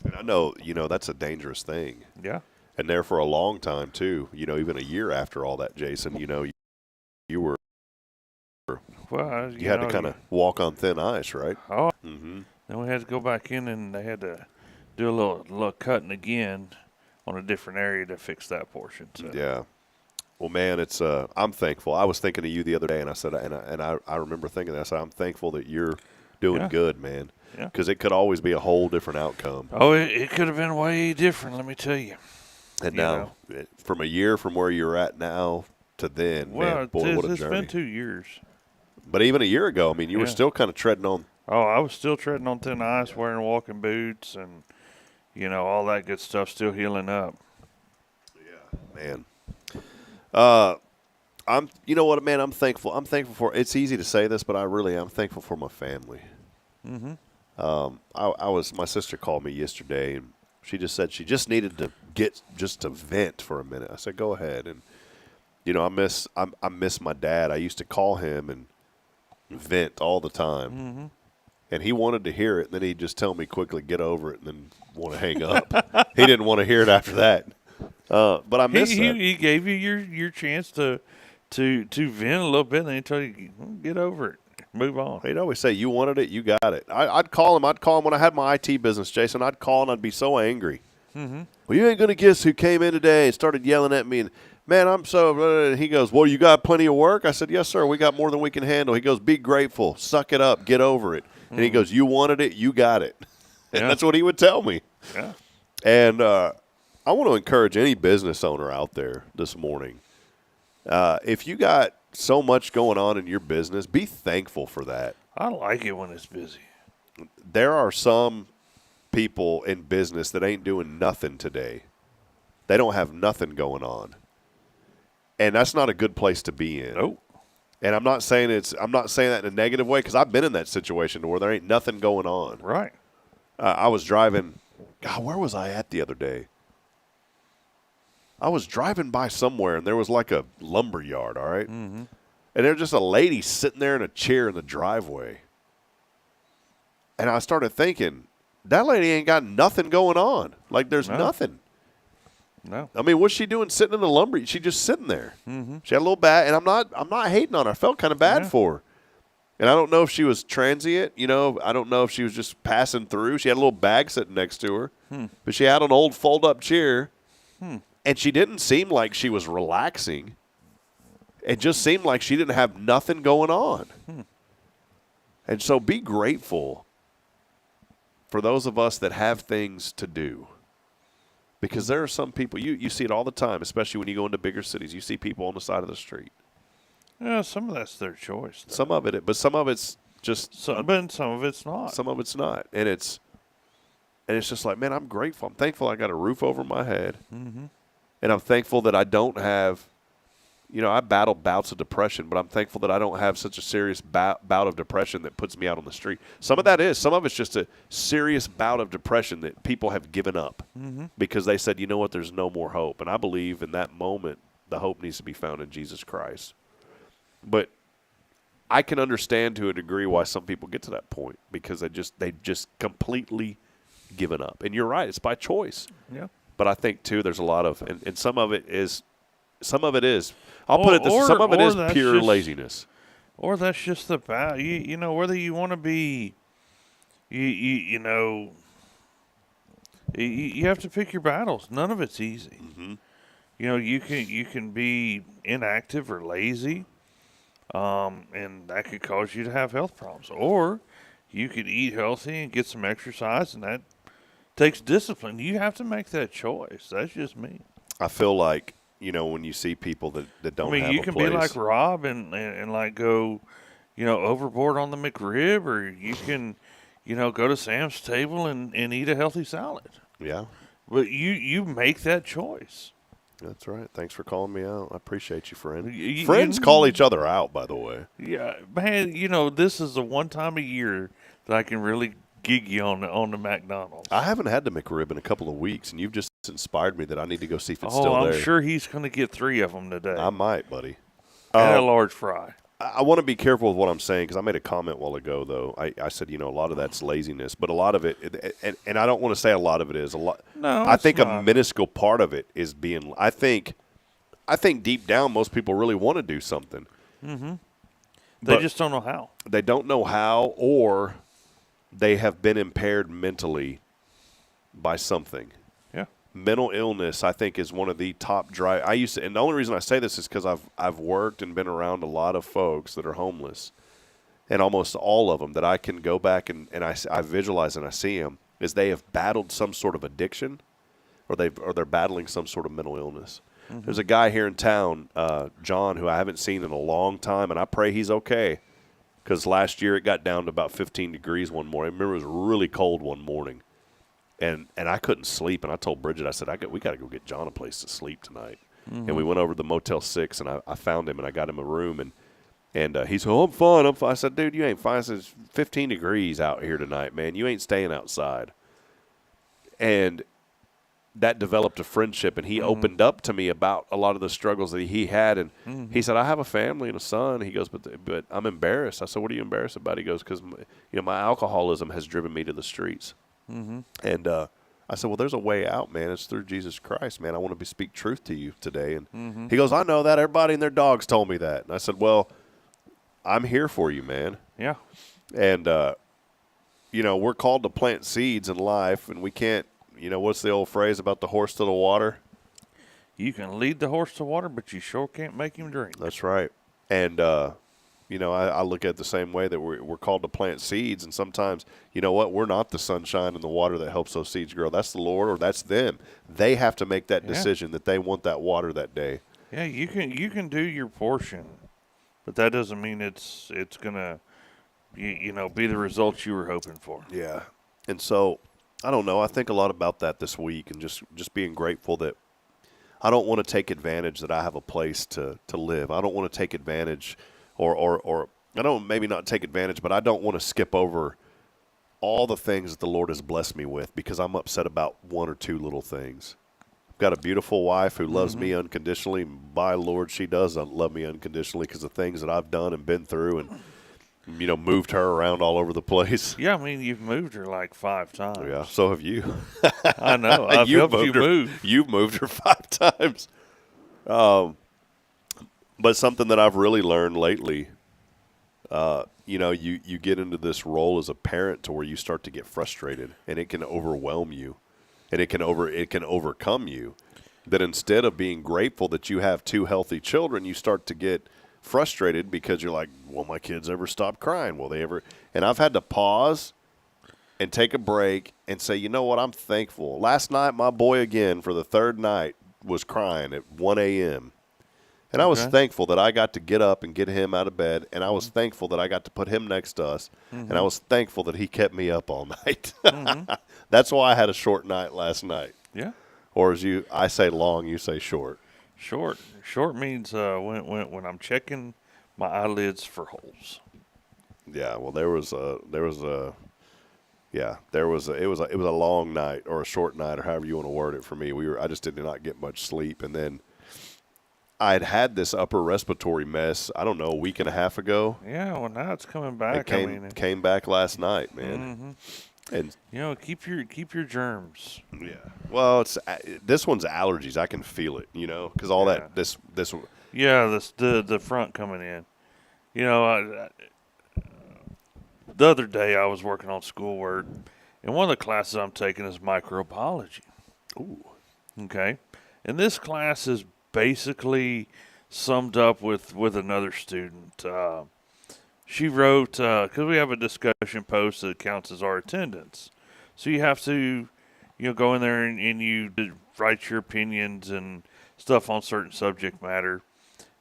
And I know, that's a dangerous thing. Yeah. And there for a long time, too. Even a year after all that, Jason, you were, well, you had to kind of walk on thin ice, right? Oh. Then we had to go back in, and they had to do a little cutting again on a different area to fix that portion. So. Yeah. Well, man, it's I'm thankful. I was thinking of you the other day, and I said, I remember thinking that. I said, I'm thankful that you're doing good, man. Yeah. Because it could always be a whole different outcome. Oh, it could have been way different, let me tell you. And now, from a year from where you're at now to then, man, boy, what a journey. It's been 2 years. But even a year ago, I mean, you were still kind of treading on. Oh, I was still treading on thin ice, wearing walking boots, and, all that good stuff, still healing up. Yeah, man. You know what, man, I'm thankful. I'm thankful for, it's easy to say this, but I really am thankful for my family. My sister called me yesterday, and she just said she just needed to vent for a minute. I said, go ahead. And, I miss my dad. I used to call him and vent all the time. And he wanted to hear it, and then he'd just tell me quickly, get over it, and then want to hang up. He didn't want to hear it after that. But I miss that. He gave you your chance to vent a little bit, and then he told you, get over it. Move on. He'd always say, you wanted it, you got it. I'd call him when I had my IT business, Jason. I'd call and I'd be so angry. Well, you ain't going to guess who came in today and started yelling at me. And, man, I'm so – and he goes, well, you got plenty of work? I said, yes, sir. We got more than we can handle. He goes, be grateful. Suck it up. Get over it. And he goes, you wanted it, you got it. And that's what he would tell me. Yeah. And I want to encourage any business owner out there this morning. If you got so much going on in your business, be thankful for that. I like it when it's busy. There are some people in business that ain't doing nothing today. They don't have nothing going on. And that's not a good place to be in. Nope. And I'm not saying that in a negative way, because I've been in that situation where there ain't nothing going on. Right. I was driving. God, where was I at the other day? I was driving by somewhere, and there was like a lumber yard, all right? And there was just a lady sitting there in a chair in the driveway. And I started thinking, that lady ain't got nothing going on. Like, there's nothing. No. I mean, what's she doing sitting in the lumber? She's just sitting there. She had a little bat, and I'm not hating on her. I felt kind of bad for her. And I don't know if she was transient, I don't know if she was just passing through. She had a little bag sitting next to her, but she had an old fold-up chair, and she didn't seem like she was relaxing. It just seemed like she didn't have nothing going on. And so be grateful for those of us that have things to do. Because there are some people, you see it all the time, especially when you go into bigger cities. You see people on the side of the street. Yeah, some of that's their choice. Though. Some of it's just. But some of it's not. Some of it's not. And it's just like, man, I'm grateful. I'm thankful I got a roof over my head. Mm-hmm. And I'm thankful that I don't have, I battle bouts of depression, but I'm thankful that I don't have such a serious bout of depression that puts me out on the street. Some of it's just a serious bout of depression that people have given up because they said, you know what, there's no more hope. And I believe in that moment, the hope needs to be found in Jesus Christ. But I can understand to a degree why some people get to that point because they've just completely given up. And you're right, it's by choice. Yeah. But I think too, there's a lot of, and some of it is. I'll put it this: some of it is pure laziness, or that's just the whether you want to be, you have to pick your battles. None of it's easy. Mm-hmm. You can be inactive or lazy, and that could cause you to have health problems. Or you could eat healthy and get some exercise, and that takes discipline. You have to make that choice. That's just me. I feel like, when you see people that don't have a place. You can be like Rob and like go, overboard on the McRib, or you can, go to Sam's table and eat a healthy salad. Yeah. But you make that choice. That's right. Thanks for calling me out. I appreciate you, friend. Friends call each other out, by the way. Yeah, man. This is the one time a year that I can really gig you on the McDonald's. I haven't had the McRib in a couple of weeks, and you've just inspired me that I need to go see if it's still there. I'm sure he's going to get 3 of them today. I might, buddy. And a large fry. I want to be careful with what I'm saying because I made a comment a while ago, though. I said, a lot of that's laziness, but a lot of it, and I don't want to say a lot of it is. No, I think a minuscule part of it is being. I think deep down, most people really want to do something. Mm-hmm. They just don't know how. They don't know how, or they have been impaired mentally by something. Yeah. Mental illness, I think, is one of the top drive. And the only reason I say this is because I've worked and been around a lot of folks that are homeless, and almost all of them that I can go back and I visualize and I see them is they have battled some sort of addiction, or they're battling some sort of mental illness. Mm-hmm. There's a guy here in town, John, who I haven't seen in a long time, and I pray he's okay. Because last year it got down to about 15 degrees one morning. I remember it was really cold one morning, and I couldn't sleep. And I told Bridget, I said, we got to go get John a place to sleep tonight. Mm-hmm. And we went over to the Motel 6, and I found him, and I got him a room. And he said, I'm fine. I said, dude, you ain't fine. I said, it's 15 degrees out here tonight, man. You ain't staying outside. And that developed a friendship, and he opened up to me about a lot of the struggles that he had. And he said, I have a family and a son. He goes, but I'm embarrassed. I said, what are you embarrassed about? He goes, because my alcoholism has driven me to the streets. Mm-hmm. And I said, well, there's a way out, man. It's through Jesus Christ, man. I want to speak truth to you today. And he goes, I know that. Everybody and their dogs told me that. And I said, well, I'm here for you, man. Yeah. And, we're called to plant seeds in life, and we can't. What's the old phrase about the horse to the water? You can lead the horse to water, but you sure can't make him drink. That's right. And, I look at it the same way that we're called to plant seeds. And sometimes, we're not the sunshine and the water that helps those seeds grow. That's the Lord, or that's them. They have to make that decision that they want that water that day. Yeah, you can do your portion, but that doesn't mean it's going to, be the results you were hoping for. Yeah. And so, I don't know. I think a lot about that this week, and just being grateful that I don't want to take advantage that I have a place to live. I don't want to take advantage or I don't maybe not take advantage, but I don't want to skip over all the things that the Lord has blessed me with because I'm upset about one or two little things. I've got a beautiful wife who loves me unconditionally. By Lord, she does love me unconditionally because of things that I've done and been through and moved her around all over the place. Yeah, I mean, you've moved her like 5 times. Yeah, so have you. I know. I've helped you move. You've moved her 5 times. But something that I've really learned lately, you get into this role as a parent to where you start to get frustrated, and it can overwhelm you, and it can overcome you. That instead of being grateful that you have 2 healthy children, you start to get frustrated because you're like, will my kids ever stop crying? Will they ever? And I've had to pause and take a break and say, you know what, I'm thankful. Last night, my boy again for the 3rd night was crying at 1 a.m. And I was thankful that I got to get up and get him out of bed, and I was thankful that I got to put him next to us, and I was thankful that he kept me up all night. That's why I had a short night last night. Yeah. Or I say long, you say short. Short means when I'm checking my eyelids for holes. Yeah, well, it was a long night or a short night or however you want to word it for me. I just did not get much sleep, and then I'd had this upper respiratory mess, I don't know, a week and a half ago. Yeah, well, now it's coming back. It came back last night, man. And keep your germs. Yeah. Well, this one's allergies. I can feel it, because all that this. Yeah, the front coming in. The other day I was working on schoolwork, and one of the classes I'm taking is microbiology. Ooh. Okay, and this class is basically summed up with another student. She wrote, because we have a discussion post that counts as our attendance. So you have to, go in there and you write your opinions and stuff on certain subject matter.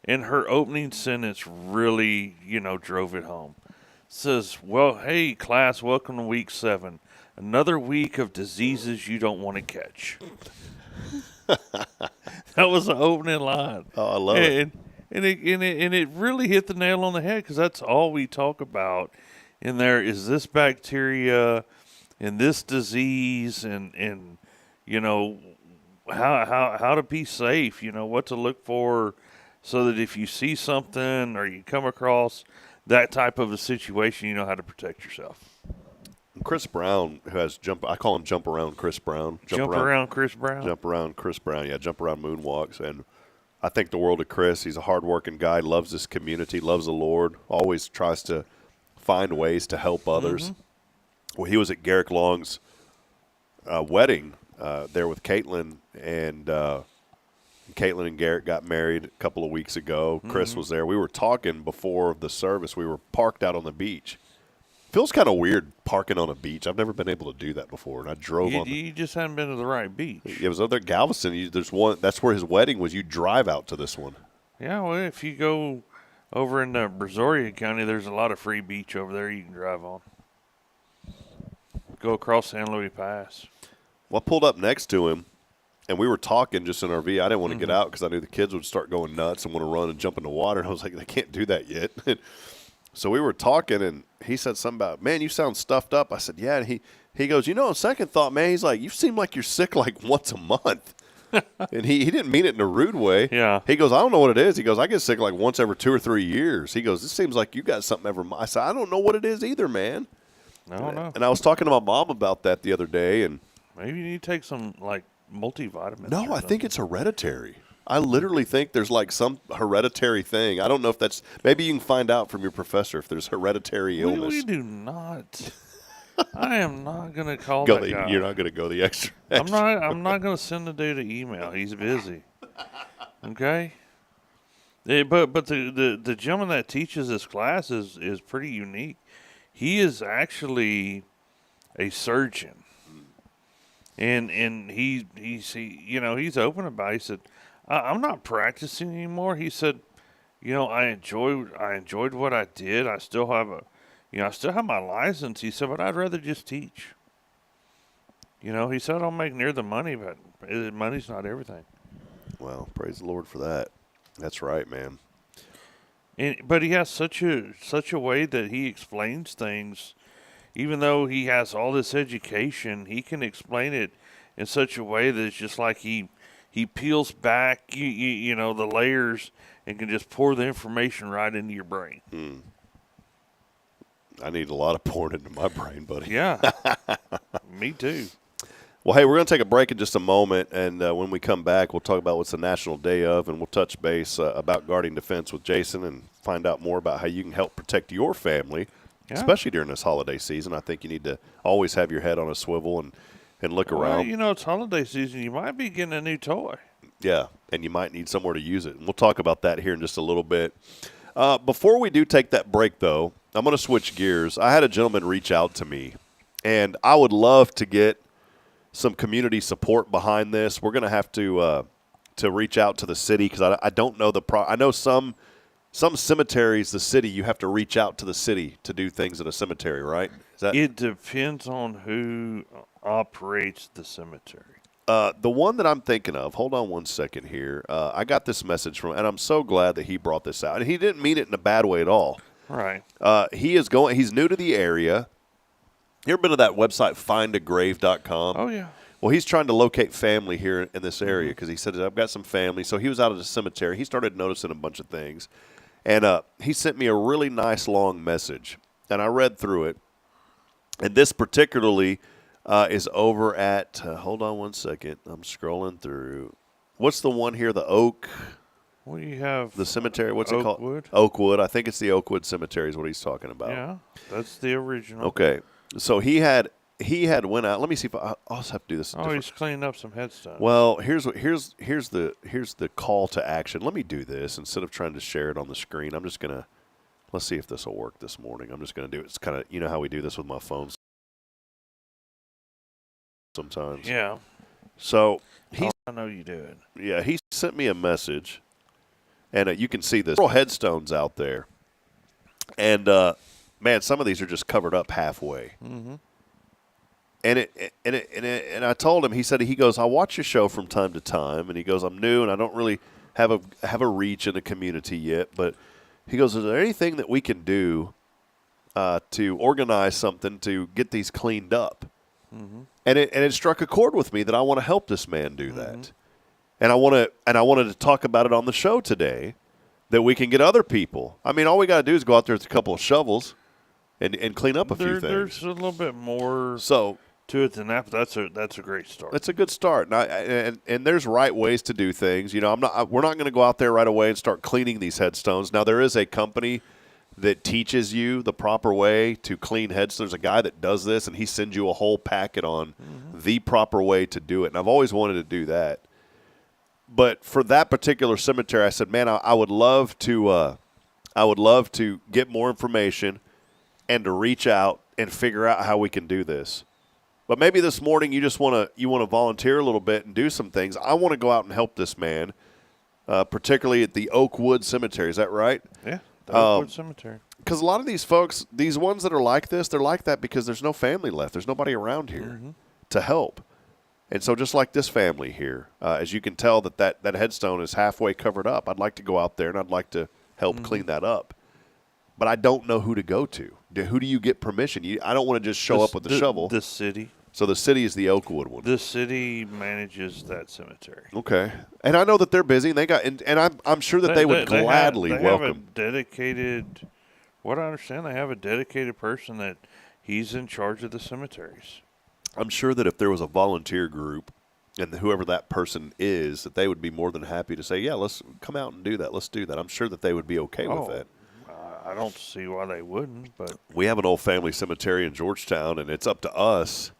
And her opening sentence really, drove it home. It says, well, hey, class, welcome to week 7. Another week of diseases you don't want to catch. That was the opening line. Oh, I love it. And it really hit the nail on the head, because that's all we talk about in there is this bacteria and this disease and how to be safe, what to look for, so that if you see something or you come across that type of a situation, you know how to protect yourself. Chris Brown, who has I call him Jump Around Chris Brown. Jump around Chris Brown? Jump Around Chris Brown, yeah, Jump Around Moonwalks. And I think the world of Chris. He's a hardworking guy, loves this community, loves the Lord, always tries to find ways to help others. Well, he was at Garrick Long's wedding there with Caitlin, and Caitlin and Garrett got married a couple of weeks ago. Chris was there. We were talking before the service. We were parked out on the beach. Feels kind of weird parking on a beach. I've never been able to do that before, and I drove on. You just haven't been to the right beach. It was over Galveston. There's one. That's where his wedding was. You drive out to this one. Yeah, well, if you go over in Brazoria County, there's a lot of free beach over there you can drive on. Go across San Luis Pass. Well, I pulled up next to him, and we were talking just in our V. I didn't want to get out because I knew the kids would start going nuts and want to run and jump in the water. And I was like, they can't do that yet. So we were talking, and he said something about, man, you sound stuffed up. I said, yeah. And he goes, on second thought, man, he's like, you seem like you're sick like once a month. And he didn't mean it in a rude way. Yeah. He goes, I don't know what it is. He goes, I get sick like once every 2 or 3 years. He goes, this seems like you got something every month. I said, I don't know what it is either, man. I don't know. And I was talking to my mom about that the other day. And maybe you need to take some, multivitamins. No, I think it's hereditary. I literally think there's some hereditary thing. I don't know if that's – maybe you can find out from your professor if there's hereditary illness. We do not. I am not going to call that guy. You're not going to go the extra. I'm not going to send the dude an email. He's busy. Okay? But the gentleman that teaches this class is pretty unique. He is actually a surgeon. And he's open about it. He said, I'm not practicing anymore. He said, I enjoyed what I did. I still have my license. He said, but I'd rather just teach. He said, I don't make near the money, but money's not everything. Well, praise the Lord for that. That's right, man. But he has such a way that he explains things. Even though he has all this education, he can explain it in such a way that it's just like he peels back, the layers and can just pour the information right into your brain. I need a lot of pouring into my brain, buddy. Yeah, me too. Well, hey, we're going to take a break in just a moment, and when we come back, we'll talk about what's the National Day of, and we'll touch base about guardian defense with Jason and find out more about how you can help protect your family, especially during this holiday season. I think you need to always have your head on a swivel and look around. You know, it's holiday season. You might be getting a new toy. Yeah, and you might need somewhere to use it. And we'll talk about that here in just a little bit. Before we do take that break, though, I'm going to switch gears. I had a gentleman reach out to me, and I would love to get some community support behind this. We're going to have to reach out to the city because I don't know I know some cemeteries, the city, you have to reach out to the city to do things at a cemetery, right? It depends on who operates the cemetery. The one that I'm thinking of, hold on one second here. I got this message from, and I'm so glad that he brought this out. And he didn't mean it in a bad way at all. Right. He's new to the area. You ever been to that website, findagrave.com? Oh, yeah. Well, he's trying to locate family here in this area because he said, I've got some family. So he was out at the cemetery. He started noticing a bunch of things. And he sent me a really nice long message. And I read through it. And this particularly is over at, hold on one second. I'm scrolling through. What's the one here? The Oak? What do you have? The cemetery, what's it called? Oakwood? Oakwood. I think it's the Oakwood Cemetery is what he's talking about. Yeah, that's the original. Okay. So he had went out. Let me see if I also have to do this. He's cleaning up some headstones. Well, here's the call to action. Let me do this instead of trying to share it on the screen. I'm just gonna let's see if this will work this morning. I'm just gonna do it. It's kind of, you know how we do this with my phones sometimes. Yeah. So I know you do it. Yeah, he sent me a message, and you can see this. Several headstones out there, and man, some of these are just covered up halfway. Mm-hmm. And I told him. He goes, I watch your show from time to time, and he goes, I'm new and I don't really have a reach in the community yet, but he goes, is there anything that we can do to organize something to get these cleaned up? Mm-hmm. And it struck a chord with me that I want to help this man do that, and I wanted to talk about it on the show today, that we can get other people. I mean, all we got to do is go out there with a couple of shovels and clean up a few things. There's a little bit more to it than that, but that's a great start. That's a good start, and there's right ways to do things. You know, we're not going to go out there right away and start cleaning these headstones. Now, there is a company that teaches you the proper way to clean headstones. There's a guy that does this, and he sends you a whole packet on the proper way to do it. And I've always wanted to do that. But for that particular cemetery, I said, man, I would love to get more information and to reach out and figure out how we can do this. But maybe this morning you just want to volunteer a little bit and do some things. I want to go out and help this man, particularly at the Oakwood Cemetery. Is that right? Yeah. Oakwood Cemetery. Because a lot of these folks, these ones that are like this, they're like that because there's no family left. There's nobody around here to help. And so just like this family here, as you can tell that headstone is halfway covered up, I'd like to go out there and I'd like to help clean that up. But I don't know who to go to. Who do you get permission? I don't want to just show up with the shovel. The city. So the city is the Oakwood one. The city manages that cemetery. Okay, and I know that they're busy, and they got, and I'm sure that they would gladly welcome. Have a dedicated. What I understand, they have a dedicated person that he's in charge of the cemeteries. I'm sure that if there was a volunteer group, and whoever that person is, that they would be more than happy to say, yeah, let's come out and do that. Let's do that. I'm sure that they would be okay with that. I don't see why they wouldn't, but we have an old family cemetery in Georgetown, and it's up to us.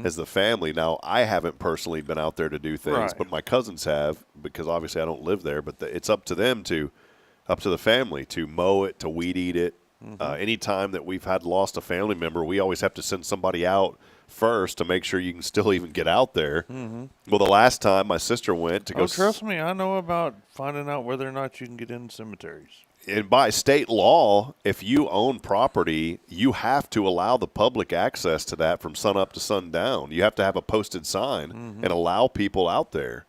As the family. Now, I haven't personally been out there to do things, but my cousins have, because obviously I don't live there, but it's up to them up to the family to mow it, to weed eat it. Anytime that we've lost a family member, we always have to send somebody out first to make sure you can still even get out there. Well, the last time my sister went to go. Trust me, I know about finding out whether or not you can get in cemeteries. And by state law, if you own property, you have to allow the public access to that from sun up to sundown. You have to have a posted sign and allow people out there.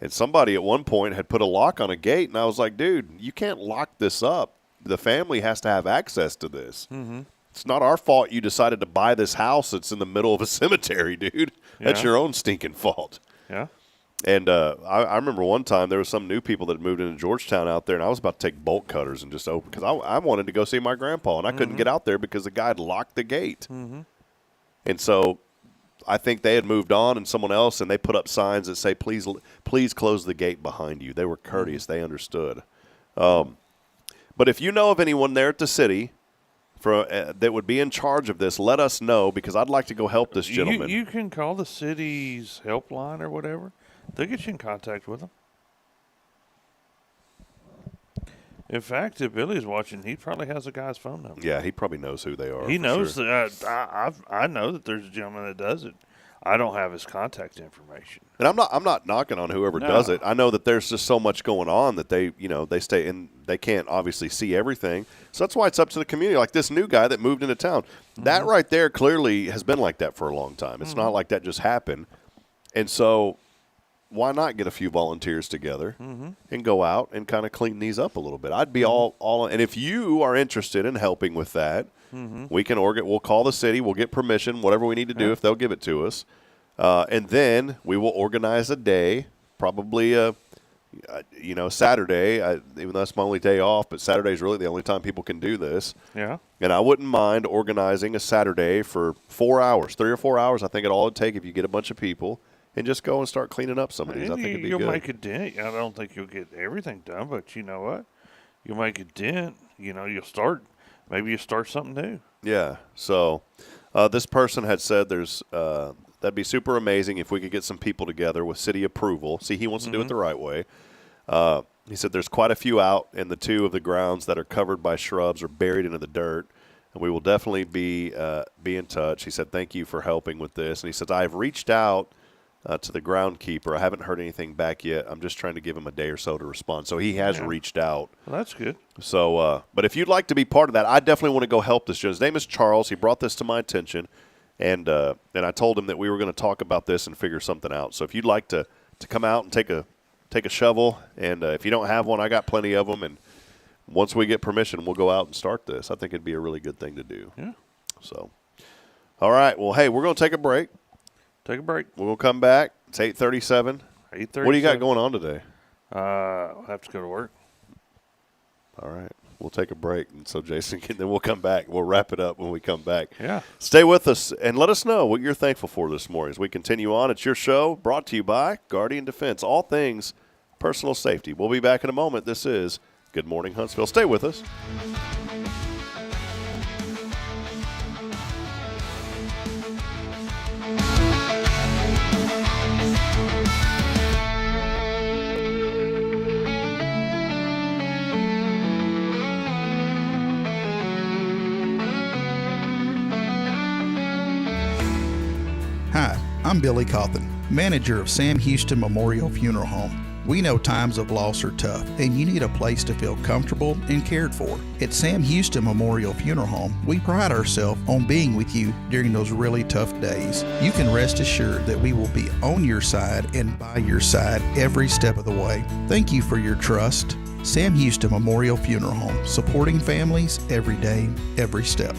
And somebody at one point had put a lock on a gate, and I was like, dude, you can't lock this up. The family has to have access to this. It's not our fault you decided to buy this house that's in the middle of a cemetery, dude. That's your own stinking fault. Yeah. And I remember one time there was some new people that moved into Georgetown out there, and I was about to take bolt cutters and just open, because I wanted to go see my grandpa, and I couldn't get out there because the guy had locked the gate. And so I think they had moved on and someone else, and they put up signs that say, please close the gate behind you. They were courteous. They understood. But if you know of anyone there at the city that would be in charge of this, let us know, because I'd like to go help this gentleman. You can call the city's helpline or whatever. They'll get you in contact with them. In fact, if Billy's watching, he probably has a guy's phone number. Yeah, he probably knows who they are. He knows that. I know that there's a gentleman that does it. I don't have his contact information. And I'm not knocking on whoever does it. I know that there's just so much going on that they stay in. They can't obviously see everything. So that's why it's up to the community. Like this new guy that moved into town, that right there clearly has been like that for a long time. It's not like that just happened. And so why not get a few volunteers together and go out and kind of clean these up a little bit? I'd be all. And if you are interested in helping with that, we can we'll call the city. We'll get permission, whatever we need to do if they'll give it to us. And then we will organize a day, probably Saturday, even though that's my only day off, but Saturday is really the only time people can do this. Yeah. And I wouldn't mind organizing a Saturday for 4 hours, 3 or 4 hours. I think it'll all take if you get a bunch of people and just go and start cleaning up some of these. I think it'd be you'll good. make a dent. I don't think you'll get everything done, but you know what? You'll make a dent. You'll start. Maybe you start something new. Yeah. So this person had said that'd be super amazing if we could get some people together with city approval. See, he wants to do it the right way. He said there's quite a few out, and the 2 of the grounds that are covered by shrubs or buried into the dirt. And we will definitely be in touch. He said, thank you for helping with this. And he said, I've reached out to the groundkeeper. I haven't heard anything back yet. I'm just trying to give him a day or so to respond. So he has reached out. Well, that's good. So, but if you'd like to be part of that, I definitely want to go help this gentleman. His name is Charles. He brought this to my attention, and I told him that we were going to talk about this and figure something out. So if you'd like to come out and take a shovel, and if you don't have one, I got plenty of them. And once we get permission, we'll go out and start this. I think it'd be a really good thing to do. Yeah. So, all right. Well, hey, we're going to take a break. Take a break. We'll come back. It's 8:37. 8:37. What do you got going on today? I'll have to go to work. All right. We'll take a break, and so Jason then we'll come back. We'll wrap it up when we come back. Yeah. Stay with us and let us know what you're thankful for this morning as we continue on. It's your show brought to you by Guardian Defense, all things personal safety. We'll be back in a moment. This is Good Morning Huntsville. Stay with us. Hi, I'm Billy Cawthon, manager of Sam Houston Memorial Funeral Home. We know times of loss are tough, and you need a place to feel comfortable and cared for. At Sam Houston Memorial Funeral Home, we pride ourselves on being with you during those really tough days. You can rest assured that we will be on your side and by your side every step of the way. Thank you for your trust. Sam Houston Memorial Funeral Home, supporting families every day, every step.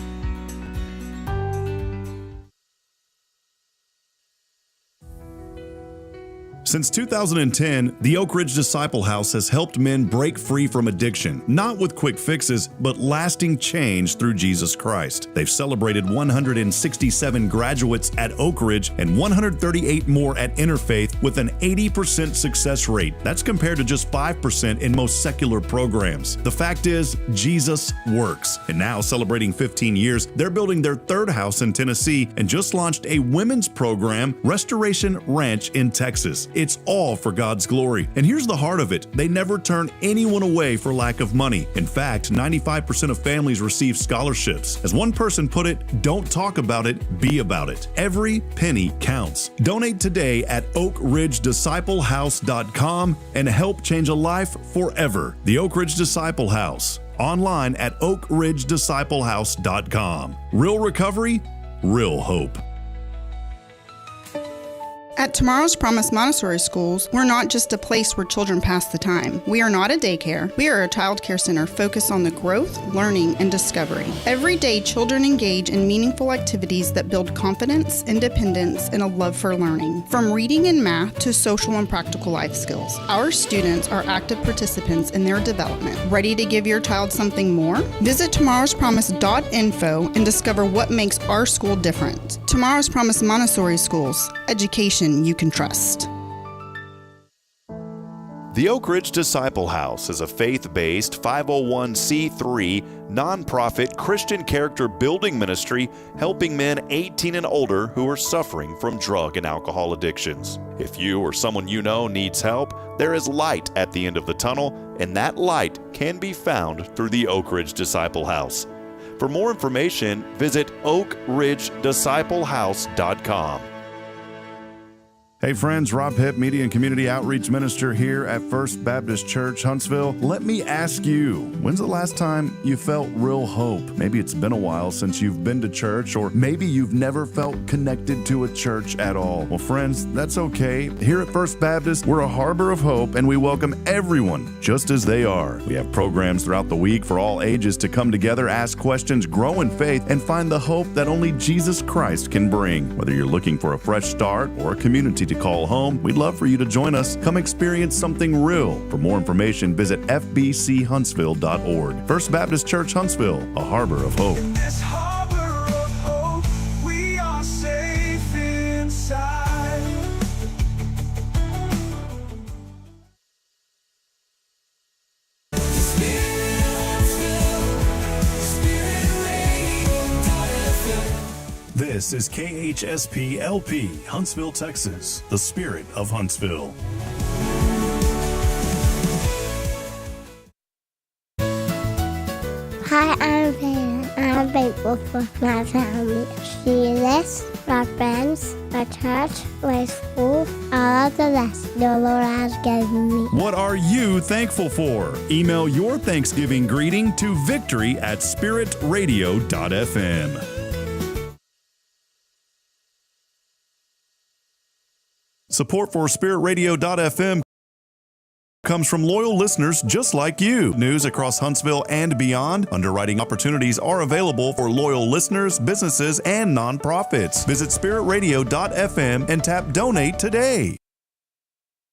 Since 2010, the Oak Ridge Disciple House has helped men break free from addiction, not with quick fixes, but lasting change through Jesus Christ. They've celebrated 167 graduates at Oak Ridge and 138 more at Interfaith with an 80% success rate. That's compared to just 5% in most secular programs. The fact is, Jesus works. And now, celebrating 15 years, they're building their 3rd house in Tennessee and just launched a women's program, Restoration Ranch in Texas. It's all for God's glory. And here's the heart of it. They never turn anyone away for lack of money. In fact, 95% of families receive scholarships. As one person put it, don't talk about it, be about it. Every penny counts. Donate today at oakridgedisciplehouse.com and help change a life forever. The Oak Ridge Disciple House. Online at oakridgedisciplehouse.com. Real recovery, real hope. At At Tomorrow's Promise Montessori Schools, we're not just a place where children pass the time. We are not a daycare. We are a child care center focused on the growth, learning, and discovery. Every day, children engage in meaningful activities that build confidence, independence, and a love for learning. From reading and math to social and practical life skills, our students are active participants in their development. Ready to give your child something more? Visit tomorrowspromise.info and discover what makes our school different. Tomorrow's Promise Montessori Schools. Education you can trust. The Oak Ridge Disciple House is a faith-based 501c3 nonprofit Christian character building ministry helping men 18 and older who are suffering from drug and alcohol addictions. If you or someone you know needs help, there is light at the end of the tunnel, and that light can be found through the Oak Ridge Disciple House. For more information, visit oakridgedisciplehouse.com. Hey friends, Rob Hipp, Media and Community Outreach Minister here at First Baptist Church, Huntsville. Let me ask you, when's the last time you felt real hope? Maybe it's been a while since you've been to church, or maybe you've never felt connected to a church at all. Well, friends, that's okay. Here at First Baptist, we're a harbor of hope, and we welcome everyone just as they are. We have programs throughout the week for all ages to come together, ask questions, grow in faith, and find the hope that only Jesus Christ can bring. Whether you're looking for a fresh start or a community to call home, we'd love for you to join us. Come experience something real. For more information, visit fbchuntsville.org. First Baptist Church, Huntsville, a harbor of hope. In this harbor of hope, we are safe inside. This is KHSP LP, Huntsville, Texas, the spirit of Huntsville. Hi, I'm Vanna. I'm thankful for my family. Jesus, my friends, my church, my school, all of the rest the Lord has given me. What are you thankful for? Email your Thanksgiving greeting to victory@spiritradio.fm. Support for spiritradio.fm comes from loyal listeners just like you. News across Huntsville and beyond. Underwriting opportunities are available for loyal listeners, businesses, and nonprofits. Visit spiritradio.fm and tap donate today.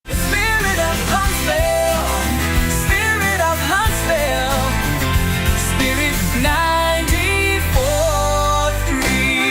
Spirit of Huntsville, Spirit of Huntsville, Spirit 94.3.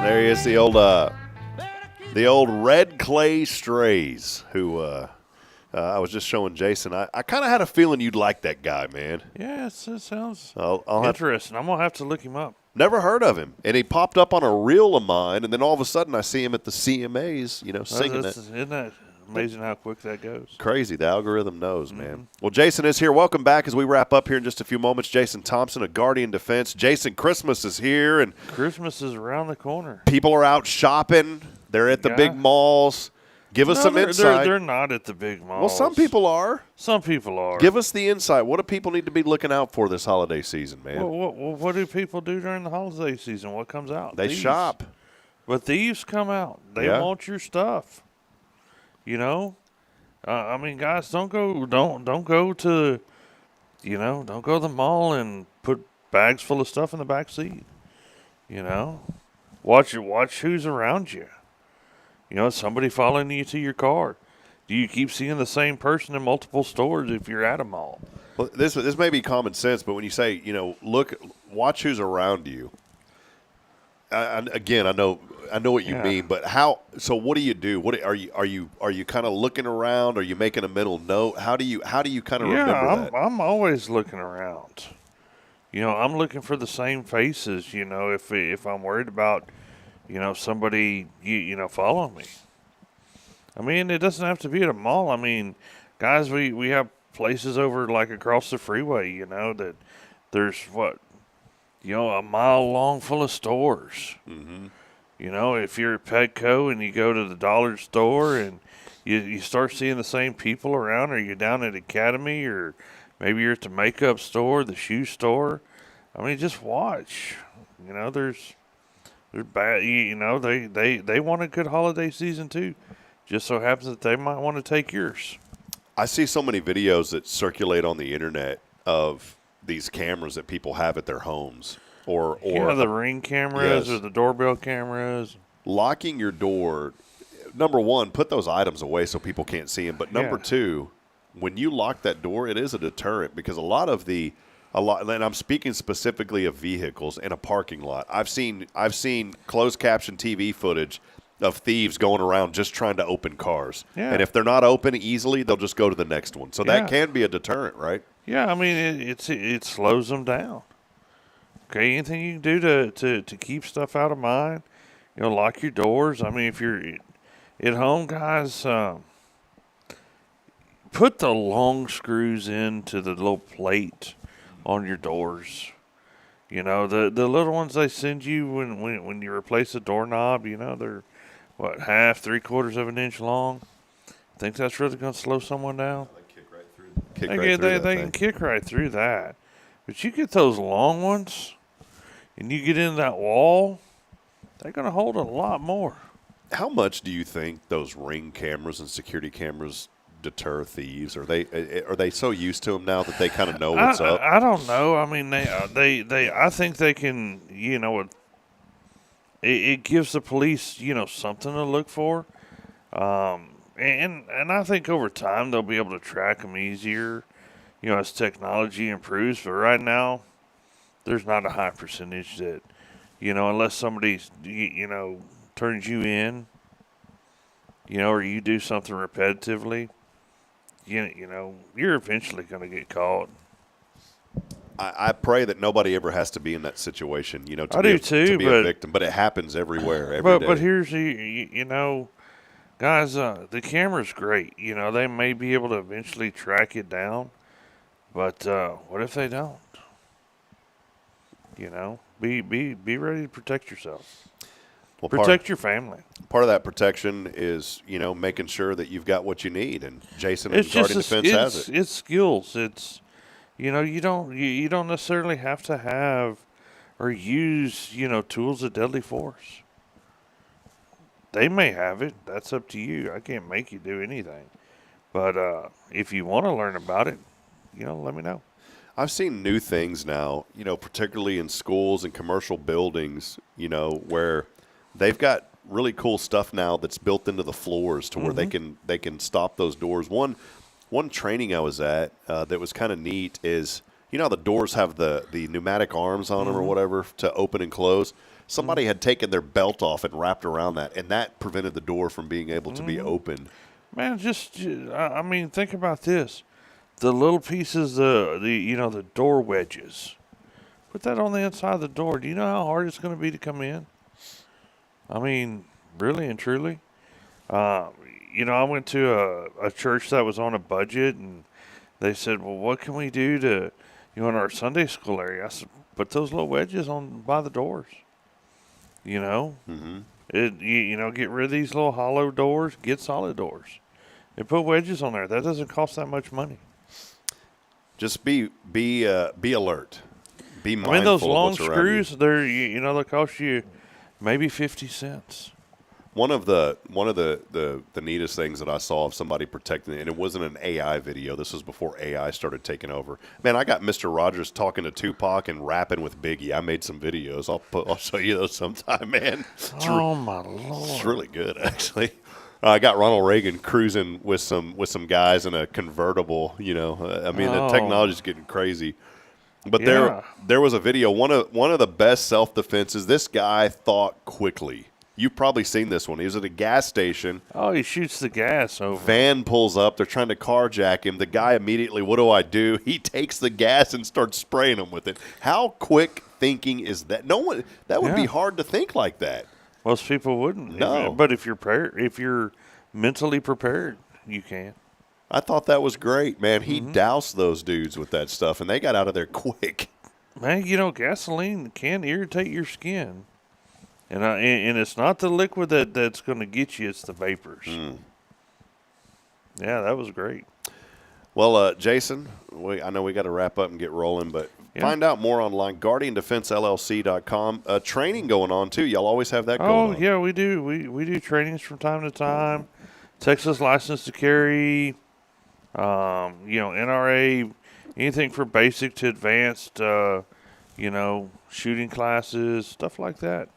There he is, the old Red Clay Strays, who I was just showing Jason. I kind of had a feeling you'd like that guy, man. Yeah, it sounds I'll interesting. I'm going to have to look him up. Never heard of him. And he popped up on a reel of mine, and then all of a sudden I see him at the CMAs, singing it. Isn't that amazing how quick that goes? Crazy. The algorithm knows, man. Well, Jason is here. Welcome back as we wrap up here in just a few moments. Jason Thompson of Guardian Defense. Jason, Christmas is here. And Christmas is around the corner. People are out shopping. They're at the big malls. Give us some insight. They're not at the big malls. Well, some people are. Some people are. Give us the insight. What do people need to be looking out for this holiday season, man? What do people do during the holiday season? What comes out? They shop. But thieves come out. They want your stuff. I mean, guys, don't go to the mall and put bags full of stuff in the back seat. Watch who's around you. Somebody following you to your car. Do you keep seeing the same person in multiple stores if you're at a mall? Well, this may be common sense, but when you say, watch who's around you. I know what you mean, but how? So what do you do? What are you kind of looking around? Are you making a mental note? How do you kind of remember that? I'm always looking around. I'm looking for the same faces, if I'm worried about, somebody, following me. I mean, it doesn't have to be at a mall. I mean, guys, we have places over like across the freeway, that there's a mile long full of stores. Mm-hmm. If you're at Petco and you go to the dollar store and you start seeing the same people around, or you're down at Academy, or maybe you're at the makeup store, the shoe store. I mean, just watch. There's bad. They want a good holiday season too. Just so happens that they might want to take yours. I see so many videos that circulate on the internet of these cameras that people have at their homes, or the Ring cameras, yes, or the doorbell cameras. Locking your door. Number one, put those items away so people can't see them. But number two, when you lock that door, it is a deterrent, because a lot, and I'm speaking specifically of vehicles in a parking lot. I've seen closed caption TV footage of thieves going around just trying to open cars. Yeah. And if they're not open easily, they'll just go to the next one. So that can be a deterrent, right? Yeah, I mean, it slows them down. Okay, anything you can do to keep stuff out of mind, lock your doors. I mean, if you're at home, guys, put the long screws into the little plate on your doors. The little ones they send you when you replace a doorknob, they're, half, 3/4 of an inch long. Think that's really going to slow someone down? They kick right through. They can kick right through that. But you get those long ones, and you get into that wall, they're going to hold a lot more. How much do you think those Ring cameras and security cameras deter thieves? Are they so used to them now that they kind of know what's up? I don't know. I mean, they I think they can. It gives the police something to look for, and I think over time they'll be able to track them easier, as technology improves. But right now, there's not a high percentage that, unless somebody turns you in, or you do something repetitively, you're eventually going to get caught. I pray that nobody ever has to be in that situation, to I be, do too, to be a victim. But it happens everywhere, every day. But here's guys, the camera's great. They may be able to eventually track it down, but what if they don't? Be ready to protect yourself. Well, protect your family. Part of that protection is, making sure that you've got what you need, and Jason and Guardian Defense has it. It's skills. It's you don't necessarily have to have or use tools of deadly force. They may have it. That's up to you. I can't make you do anything. But if you want to learn about it, let me know. I've seen new things now, particularly in schools and commercial buildings, where they've got really cool stuff now that's built into the floors to where they can stop those doors. One training I was at that was kind of neat is, the doors have the pneumatic arms on them or whatever to open and close. Somebody had taken their belt off and wrapped around that, and that prevented the door from being able to be opened. Man, I mean, think about this. The little pieces, the door wedges. Put that on the inside of the door. Do you know how hard it's going to be to come in? I mean, really and truly. I went to a church that was on a budget, and they said, well, what can we do to, in our Sunday school area? I said, put those little wedges on by the doors. Mm-hmm. Get rid of these little hollow doors, get solid doors. And put wedges on there. That doesn't cost that much money. Just be alert. Be mindful. I mean, those of long what's around screws, you. they'll cost you maybe 50 cents. One of the neatest things that I saw of somebody protecting it, and it wasn't an AI video. This was before AI started taking over. Man, I got Mr. Rogers talking to Tupac and rapping with Biggie. I made some videos. I'll show you those sometime, man. My Lord, it's really good, actually. I got Ronald Reagan cruising with some guys in a convertible. The technology's getting crazy. But there was a video. One of the best self defenses. This guy thought quickly. You've probably seen this one. He was at a gas station. Oh, he shoots the gas over. Van pulls up. They're trying to carjack him. The guy immediately, what do? He takes the gas and starts spraying them with it. How quick thinking is that? No one. That would be hard to think like that. Most people wouldn't. No. But if you're mentally prepared, you can. I thought that was great, man. He doused those dudes with that stuff, and they got out of there quick. Man, gasoline can irritate your skin. And it's not the liquid that's going to get you, it's the vapors. Yeah, that was great. Well, Jason, I know we got to wrap up and get rolling, but find out more online, GuardianDefenseLLC.com. Training going on, too. Y'all always have that going on. Oh, yeah, we do. We do trainings from time to time. Texas license to carry, NRA, anything from basic to advanced, shooting classes, stuff like that.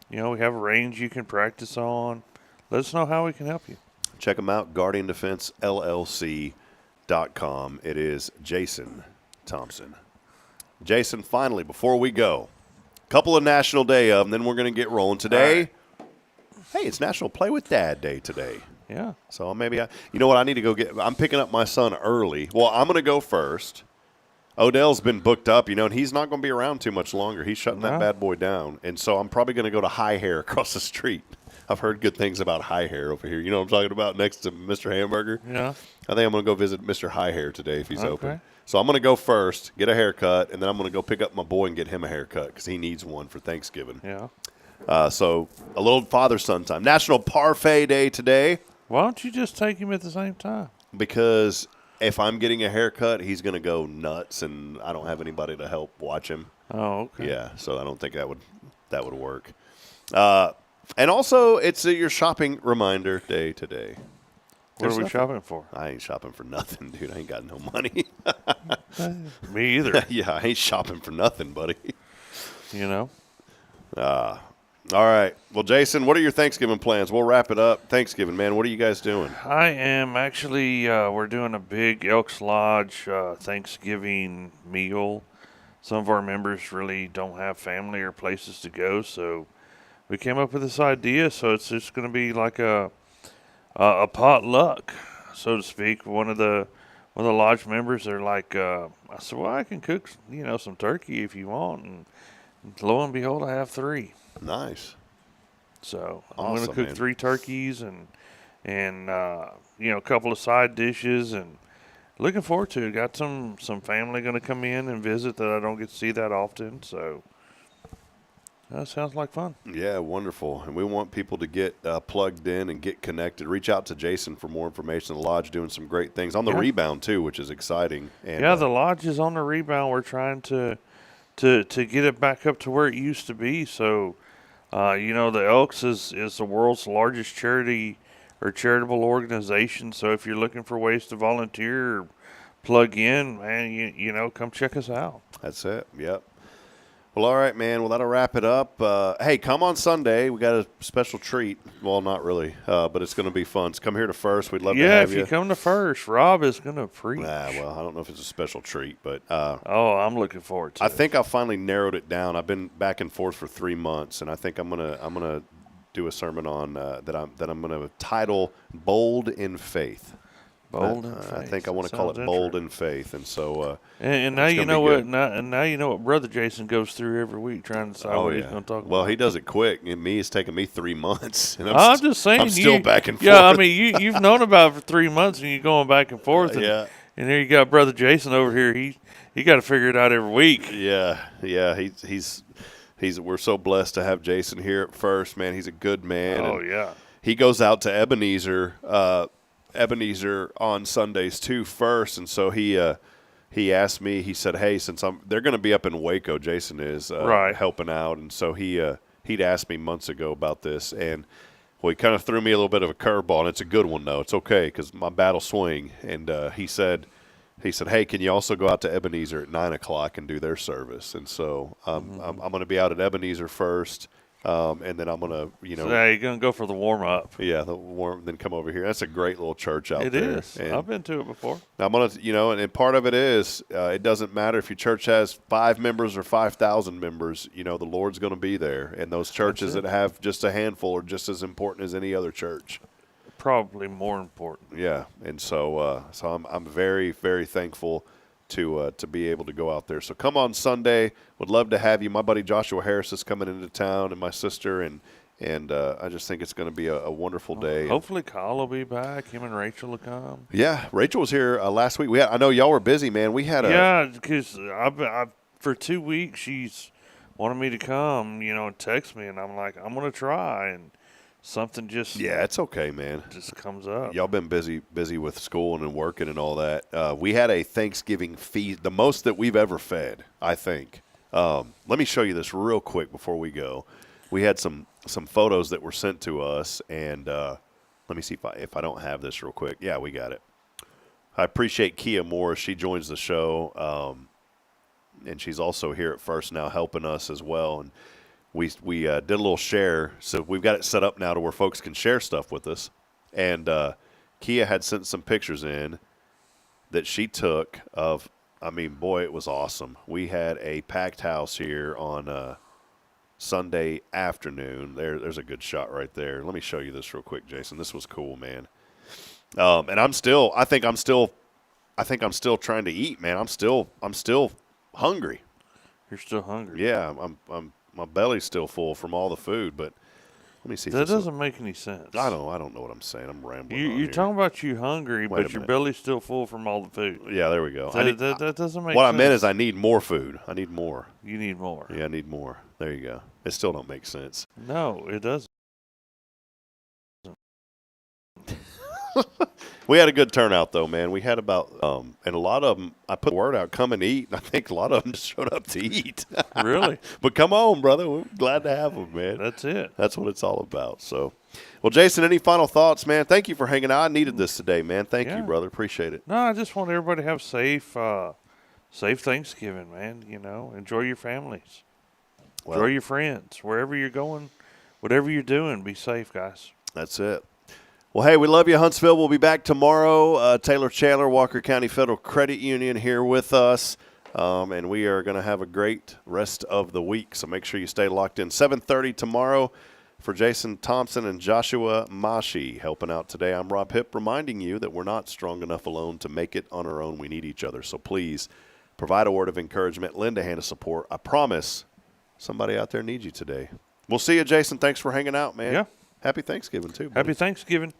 We have a range you can practice on. Let us know how we can help you. Check them out, GuardianDefenseLLC.com. It is Jason Thompson. Jason, finally, before we go, a couple of National Day of, and then we're going to get rolling. Today, hey, it's National Play with Dad Day today. Yeah. So maybe you know what, I need to go I'm picking up my son early. Well, I'm going to go first. Odell's been booked up, and he's not going to be around too much longer. He's shutting that bad boy down. And so I'm probably going to go to High Hair across the street. I've heard good things about High Hair over here. You know what I'm talking about, next to Mr. Hamburger? Yeah. I think I'm going to go visit Mr. High Hair today if he's open. So I'm going to go first, get a haircut, and then I'm going to go pick up my boy and get him a haircut because he needs one for Thanksgiving. Yeah. So a little father-son time. National Parfait Day today. Why don't you just take him at the same time? Because if I'm getting a haircut, he's going to go nuts, and I don't have anybody to help watch him. Oh, okay. Yeah, so I don't think that would work. And also, it's your shopping reminder day today. What are we shopping for? I ain't shopping for nothing, dude. I ain't got no money. Me either. Yeah, I ain't shopping for nothing, buddy. All right. Well, Jason, what are your Thanksgiving plans? We'll wrap it up. Thanksgiving, man. What are you guys doing? I am actually, we're doing a big Elks Lodge Thanksgiving meal. Some of our members really don't have family or places to go, so we came up with this idea. So it's just going to be like a potluck, so to speak. One of the lodge members, they're like, I said, well, I can cook, some turkey if you want. And lo and behold, I have 3. Nice. So I'm going to cook 3 turkeys and a couple of side dishes, and looking forward to it. Got some family going to come in and visit that I don't get to see that often. So that sounds like fun. Yeah, wonderful. And we want people to get plugged in and get connected. Reach out to Jason for more information. The Lodge doing some great things on the rebound too, which is exciting. And, the Lodge is on the rebound. We're trying to get it back up to where it used to be. So. The Elks is the world's largest charity or charitable organization. So if you're looking for ways to volunteer or plug in, man, come check us out. That's it. Yep. Well, all right, man. Well, that'll wrap it up. Hey, come on Sunday. We got a special treat. Well, not really, but it's going to be fun. So come here to First. We'd love to have you. Yeah, if you come to First, Rob is going to preach. Well, I don't know if it's a special treat, but I'm looking forward to it. I think I finally narrowed it down. I've been back and forth for 3 months, and I think I'm gonna do a sermon on that I'm going to title "Bold in Faith." Bold in faith. I think I want to call it Bold in Faith, and so. And now you know what. Now you know what Brother Jason goes through every week trying to decide what he's going to talk about. Well, he does it quick. And it's taken me 3 months. And I'm just saying, I'm still back and forth. Yeah, I mean, you've known about it for 3 months, and you're going back and forth. And, yeah. And here you got Brother Jason over here. He got to figure it out every week. Yeah. We're so blessed to have Jason here at First, man. He's a good man. Oh, yeah. He goes out to Ebenezer on Sundays too first, and so he asked me. He said, "Hey, since they're going to be up in Waco, Jason is helping out," and so he'd asked me months ago about this, and he kind of threw me a little bit of a curveball, and it's a good one though. It's okay because my bat'll swing, and he said, "Hey, can you also go out to Ebenezer at 9:00 and do their service?" And so I'm going to be out at Ebenezer first. And then I'm gonna, So now you're gonna go for the warm up. Yeah, then come over here. That's a great little church out there. It is. I've been to it before. I'm gonna, and part of it is it doesn't matter if your church has 5 members or 5,000 members. The Lord's gonna be there, and those churches that have just a handful are just as important as any other church. Probably more important. Yeah, and so I'm very, very thankful to be able to go out there. So come on Sunday. Would love to have you. My buddy Joshua Harris is coming into town, and my sister, and I just think it's going to be a wonderful day. Hopefully Kyle will be back. Him and Rachel will come. Yeah, Rachel was here last week. I know y'all were busy, man. We had because for 2 weeks she's wanted me to come, and text me, and I'm like, I'm going to try, and something just it's okay, man. Just comes up. Y'all been busy with school and working and all that. We had a Thanksgiving feast, the most that we've ever fed, I think. Let me show you this real quick before we go. We had some photos that were sent to us, and let me see if I don't have this real quick. Yeah, we got it. I appreciate Kia Morris. She joins the show, and she's also here at First now helping us as well. And we did a little share, so we've got it set up now to where folks can share stuff with us. And Kia had sent some pictures in that she took of, boy, it was awesome. We had a packed house here on Sunday afternoon. There's a good shot right there. Let me show you this real quick, Jason. This was cool, man. And I think I'm still trying to eat, man. I'm still hungry. You're still hungry? Yeah, my belly's still full from all the food, but let me see. That doesn't make any sense. I don't know what I'm saying. I'm rambling. You're talking about you hungry, but your belly's still full from all the food. Yeah, there we go. That doesn't make sense. What I meant is I need more food. I need more. You need more. Yeah, I need more. There you go. It still don't make sense. No, it doesn't. We had a good turnout, though, man. We had about, and a lot of them, I put the word out, come and eat, and I think a lot of them just showed up to eat. Really? But come on, brother. We're glad to have them, man. That's it. That's what it's all about. So, well, Jason, any final thoughts, man? Thank you for hanging out. I needed this today, man. Thank you, brother. Appreciate it. No, I just want everybody to have safe Thanksgiving, man. Enjoy your families. Enjoy your friends. Wherever you're going, whatever you're doing, be safe, guys. That's it. Well, hey, we love you, Huntsville. We'll be back tomorrow. Taylor Chandler, Walker County Federal Credit Union here with us. And we are going to have a great rest of the week. So make sure you stay locked in. 7:30 tomorrow for Jason Thompson and Joshua Mashi helping out today. I'm Rob Hipp, reminding you that we're not strong enough alone to make it on our own. We need each other. So please provide a word of encouragement, lend a hand of support. I promise somebody out there needs you today. We'll see you, Jason. Thanks for hanging out, man. Yeah. Happy Thanksgiving, too. Buddy. Happy Thanksgiving.